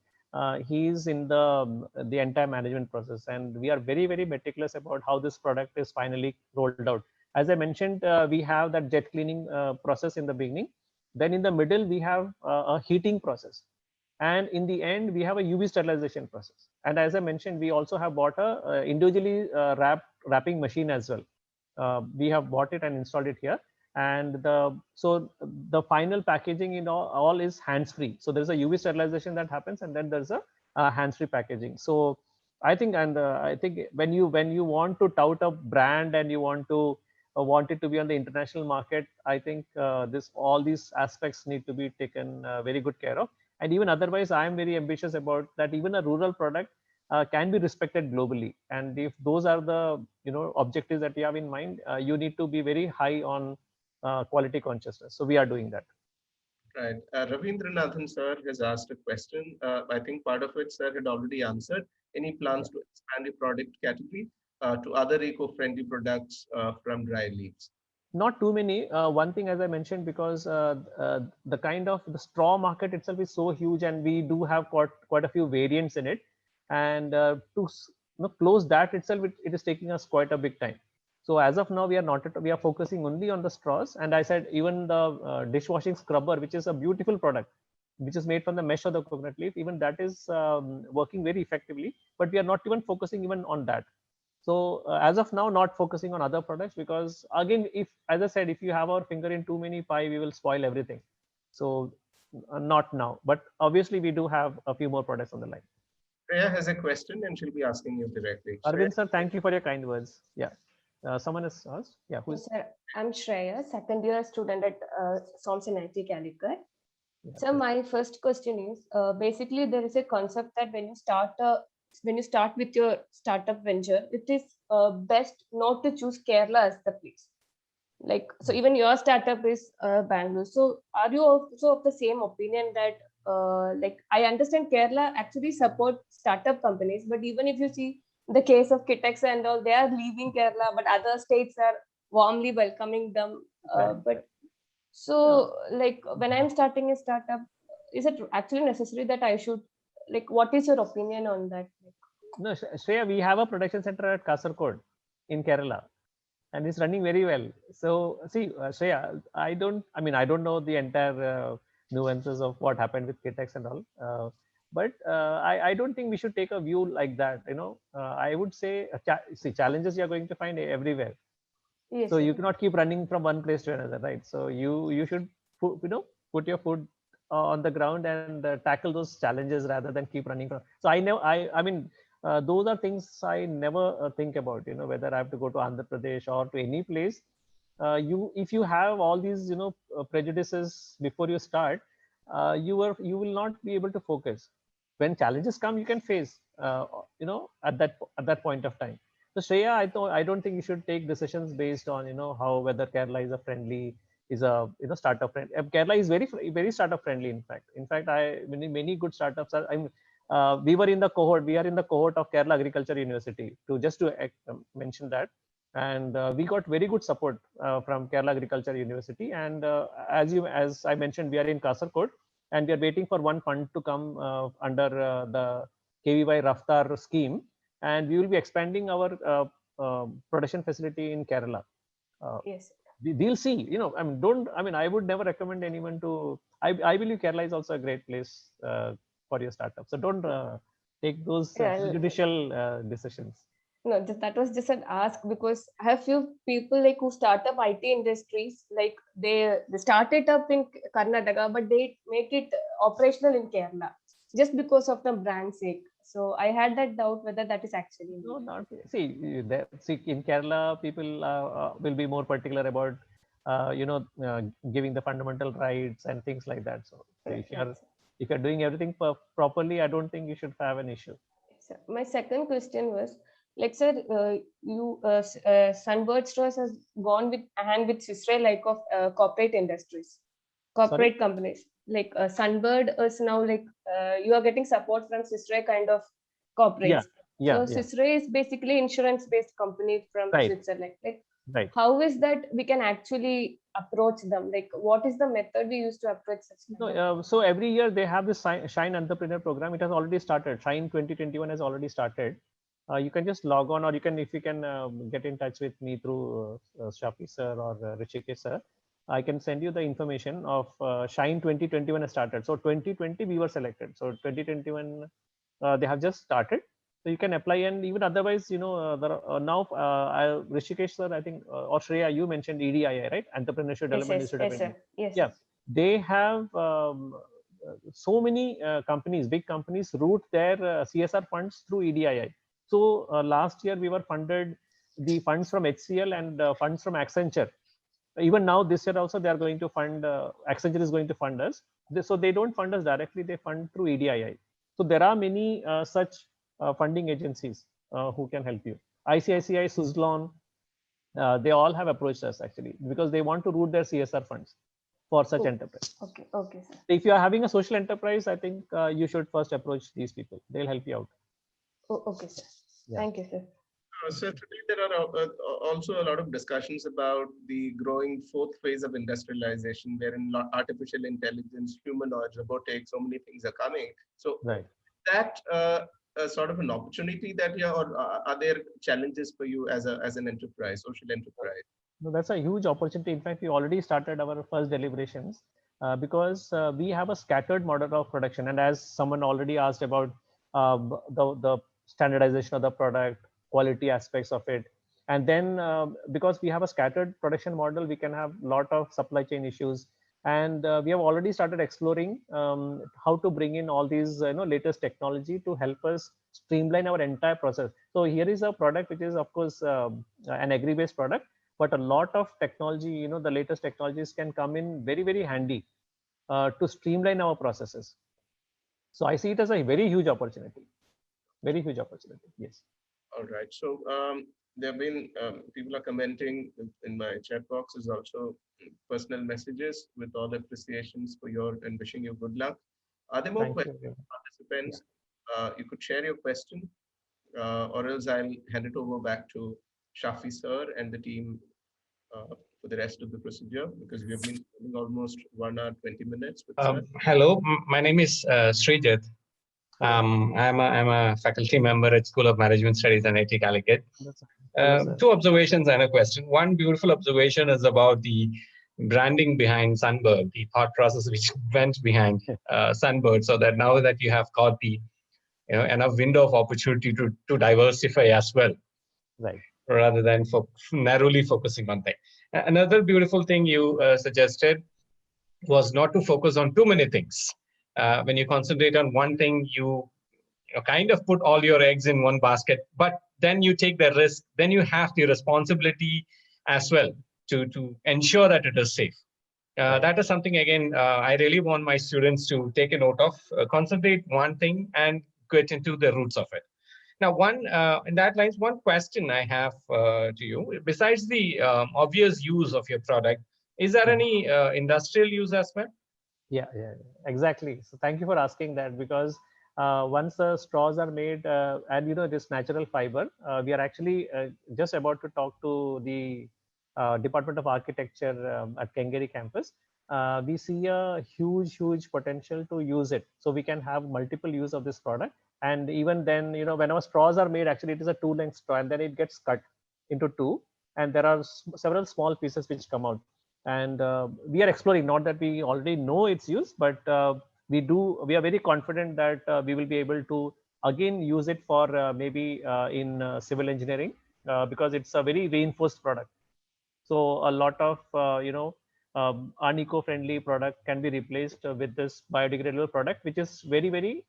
he's in the entire management process, and we are very meticulous about how this product is finally rolled out. As I mentioned, we have that jet cleaning process in the beginning. Then in the middle, we have a heating process. And in the end, we have a UV sterilization process. And as I mentioned, we also have bought a individually wrapping machine as well. We have bought it and installed it here. And so the final packaging in all is hands-free. So there's a UV sterilization that happens, and then there's a hands-free packaging. So I think when you want to tout a brand and you want it to be on the international market, I think all these aspects need to be taken very good care of. And even otherwise, I am very ambitious about that. Even a rural product can be respected globally. And if those are the objectives that you have in mind, you need to be very high on quality consciousness. So we are doing that. Right. Ravindranathan sir has asked a question. I think part of it sir had already answered. Any plans to expand the product category to other eco-friendly products from dry leaves? Not too many. One thing, as I mentioned, because the kind of the straw market itself is so huge, and we do have quite a few variants in it, and to close that itself, it is taking us quite a big time. So as of now, we are focusing only on the straws. And I said even the dishwashing scrubber, which is a beautiful product, which is made from the mesh of the coconut leaf, even that is working very effectively. But we are not even focusing even on that. So as of now, not focusing on other products, because again, as I said, if you have our finger in too many pie, we will spoil everything. So not now, but obviously we do have a few more products on the line. Shreya has a question and she'll be asking you directly. Arvind sir, thank you for your kind words. Yeah. Someone has asked. Yeah. Yes, sir. I'm Shreya, second year student at SOMEv NIT Calicut. Yeah, so my first question is, basically there is a concept that when you start with your startup venture, it is best not to choose Kerala as the place. Like, so even your startup is Bangalore. So are you also of the same opinion that like, I understand Kerala actually support startup companies, but even if you see the case of Kitex and all, they are leaving Kerala, but other states are warmly welcoming them. But so like when I'm starting a startup, is it actually necessary that I should, like, what is your opinion on that? No, Shreya, we have a production center at Kasargod in Kerala, and it's running very well. So see, Shreya, I don't know the entire nuances of what happened with KTEX and all. But I don't think we should take a view like that. I would say, see, challenges you are going to find everywhere. Yes, So sir. you cannot keep running from one place to another, right? So you should put your foot on the ground and tackle those challenges rather than keep running from. So I mean, those are things I never think about. Whether I have to go to Andhra Pradesh or to any place. If you have all these prejudices before you start, you will not be able to focus. When challenges come, you can face at that point of time. So Shreya, I don't think you should take decisions based on how whether Kerala is a friendly is a startup friendly. Kerala is very startup friendly. In fact, many good startups are. We are in the cohort of Kerala Agriculture University. To mention that, and we got very good support from Kerala Agriculture University. And as I mentioned, we are in Kasaragod, and we are waiting for one fund to come under the KVY Raftar scheme, and we will be expanding our production facility in Kerala. Yes. We'll see. I would never recommend anyone to. I believe Kerala is also a great place for your startup. So don't take those prejudicial decisions. No, that was just an ask because I have few people like who start up IT industries, like they start it up in Karnataka, but they make it operational in Kerala just because of the brand sake. So I had that doubt whether that is actually. No, not see. In Kerala, people will be more particular about giving the fundamental rights and things like that. So if you're doing everything properly, I don't think you should have an issue. So my second question was, like, sir, Sunbird Straws has gone with Sisray like of corporate industries, corporate companies. Like Sunbird is now like you are getting support from Sisray kind of corporates. So Sisray is basically insurance-based company from Switzerland. Like, how is that we can actually approach them? Like, what is the method we use to approach such? So every year they have this Shine Entrepreneur Program. It has already started. Shine 2021 has already started. You can just log on, or if you can get in touch with me through Shafi sir or Rishikesh sir, I can send you the information of Shine 2021 has started. So 2020 we were selected. So 2021 they have just started. So you can apply, and even otherwise, there are, now Rishikesh sir, I think, or Shreya, you mentioned EDII, right? Entrepreneurship Development Institute of India. Yes. Yeah, they have so many big companies route their CSR funds through EDII. So last year we were funded the funds from HCL and funds from Accenture. Even now this year also they are going to fund, Accenture is going to fund us. So they don't fund us directly, they fund through EDII. So there are many such funding agencies who can help you. ICICI, Suzlon, they all have approached us actually because they want to route their CSR funds for such enterprise. Okay, sir. If you are having a social enterprise, I think you should first approach these people. They'll help you out. Okay, sir. Yeah. Thank you, sir. So today there are also a lot of discussions about the growing fourth phase of industrialization, wherein artificial intelligence, humanoids, robotics, so many things are coming. So that sort of an opportunity that or are there challenges for you as an enterprise, social enterprise? No, that's a huge opportunity. In fact, we already started our first deliberations because we have a scattered model of production. And as someone already asked about the standardization of the product, quality aspects of it. And then because we have a scattered production model, we can have a lot of supply chain issues. And we have already started exploring how to bring in all these latest technology to help us streamline our entire process. So here is a product which is, of course, an agri-based product, but a lot of technology, the latest technologies can come in very, very handy to streamline our processes. So I see it as a very huge opportunity. Very huge opportunity. Yes. All right. So there have been people are commenting in my chat boxes, also personal messages with all appreciations for your and wishing you good luck. Are there more questions from participants? Yeah. You could share your question, or else I'll hand it over back to Shafi sir and the team for the rest of the procedure, because we have been spending almost 1 hour 20 minutes. Hello, my name is Srijit. I'm a faculty member at School of Management Studies and NIT Calicut. Two observations and a question. One beautiful observation is about the branding behind Sunbird, the thought process which went behind Sunbird, so that now that you have got the enough window of opportunity to diversify as well, Right. rather than narrowly focusing on things. Another beautiful thing you suggested was not to focus on too many things. When you concentrate on one thing, you kind of put all your eggs in one basket, but then you take the risk, then you have the responsibility as well to ensure that it is safe. That is something, again, I really want my students to take a note of, concentrate one thing and get into the roots of it. Now, in that lines, one question I have to you, besides the obvious use of your product, is there any industrial use as well? Yeah, exactly. So thank you for asking that, because once the straws are made, and this natural fiber, we are actually just about to talk to the Department of Architecture at Kengeri campus. We see a huge potential to use it. So we can have multiple use of this product. And even then, whenever straws are made, actually it is a 2-length straw, and then it gets cut into 2. And there are several small pieces which come out. And we are exploring, not that we already know its use, but we are very confident that we will be able to again use it for maybe in civil engineering, because it's a very reinforced product. So a lot of uneco-friendly product can be replaced with this biodegradable product, which is very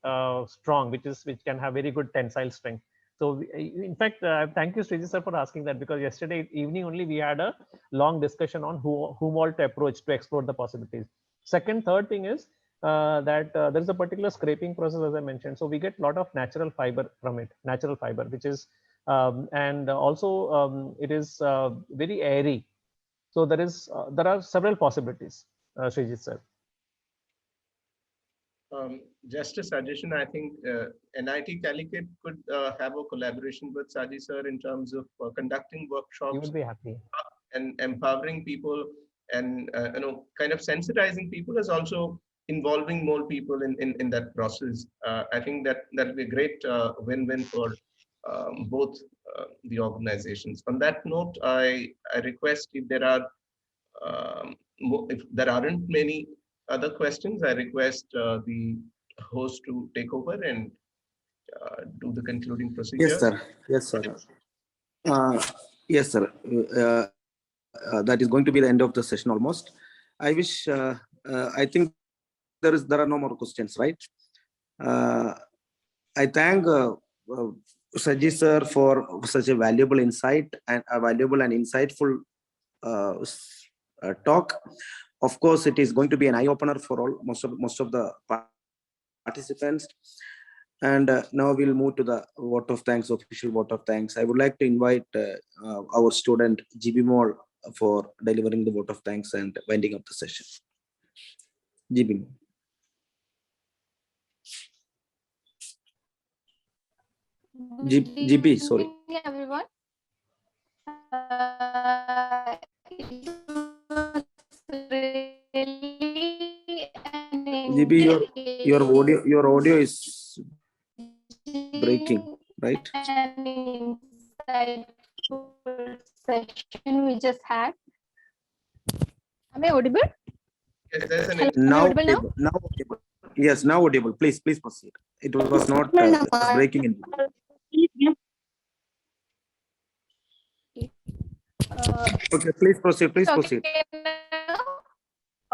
strong, which can have very good tensile strength. So in fact, thank you, Sriji sir, for asking that, because yesterday evening only we had a long discussion on whom all to approach to explore the possibilities. Third thing is that there is a particular scraping process, as I mentioned. So we get a lot of natural fiber from it, which is and also it is very airy. So there are several possibilities, Srijit sir. Just a suggestion, I think NIT Calicut could have a collaboration with Saji sir in terms of conducting You workshops would be happy. and empowering people, and kind of sensitizing people, is also involving more people in that process. I think that'll be a great win-win for both the organizations. On that note, I request, if there are if there aren't many other questions, I request the host to take over and do the concluding procedure. Yes, sir. Yes, sir. Yes, sir. That is going to be the end of the session almost. I wish, I think there are no more questions, right? I thank Saji sir for such a valuable insight and a valuable and insightful talk. Of course, it is going to be an eye-opener for most of the participants. And now we'll move to the vote of thanks, official vote of thanks. I would like to invite our student GB Mall for delivering the vote of thanks and winding up the session. GB. GB, sorry. Everyone. GB, your audio is breaking, right? An insightful session we just had. Am I audible? Yes, there's an Now audible now? audible. Now audible. Yes, now audible. Please proceed. It was not it was breaking in. Okay, please proceed. Please proceed.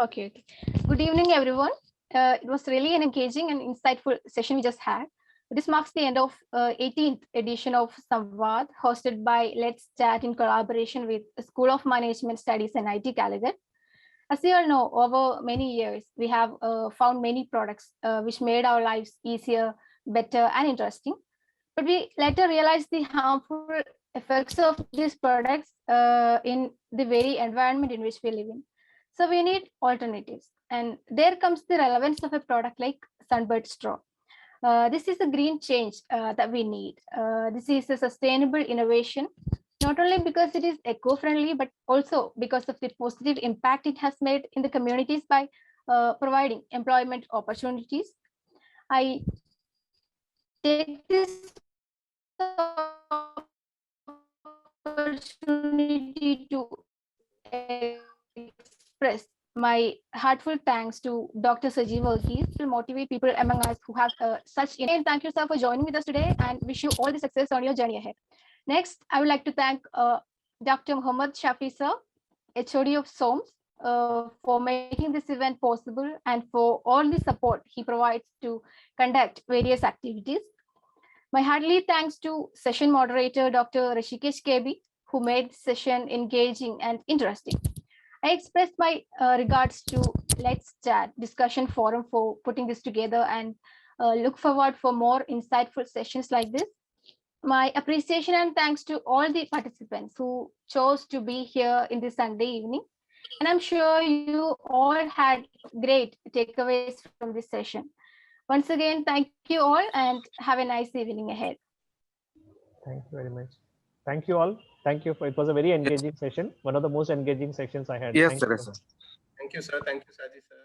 Okay. Good evening, everyone. It was really an engaging and insightful session we just had. This marks the end of 18th edition of SOMEv, hosted by Let's Chat in collaboration with the School of Management Studies and NIT Calicut. As you all know, over many years, we have found many products which made our lives easier, better, and interesting. But we later realized the harmful effects of these products in the very environment in which we live in. So we need alternatives. And there comes the relevance of a product like Sunbird Straw. This is a green change that we need. This is a sustainable innovation, not only because it is eco-friendly, but also because of the positive impact it has made in the communities by providing employment opportunities. I take this opportunity to express my heartfelt thanks to Dr. Saji Varghese to motivate people among us who have such. And thank you, sir, for joining with us today, and wish you all the success on your journey ahead. Next, I would like to thank Dr. Muhammad Shafi, sir, HOD of SOMEv, for making this event possible and for all the support he provides to conduct various activities. My hearty thanks to session moderator, Dr. Rishikesh KB, who made the session engaging and interesting. I express my regards to Let's Chat discussion forum for putting this together, and look forward for more insightful sessions like this. My appreciation and thanks to all the participants who chose to be here in this Sunday evening. And I'm sure you all had great takeaways from this session. Once again, thank you all and have a nice evening ahead. Thank you very much. Thank you all. Thank you. It was a very engaging session. One of the most engaging sessions I had. Yes, Thank sir. you. Yes, sir. Thank you, sir. Thank you, Saji, sir.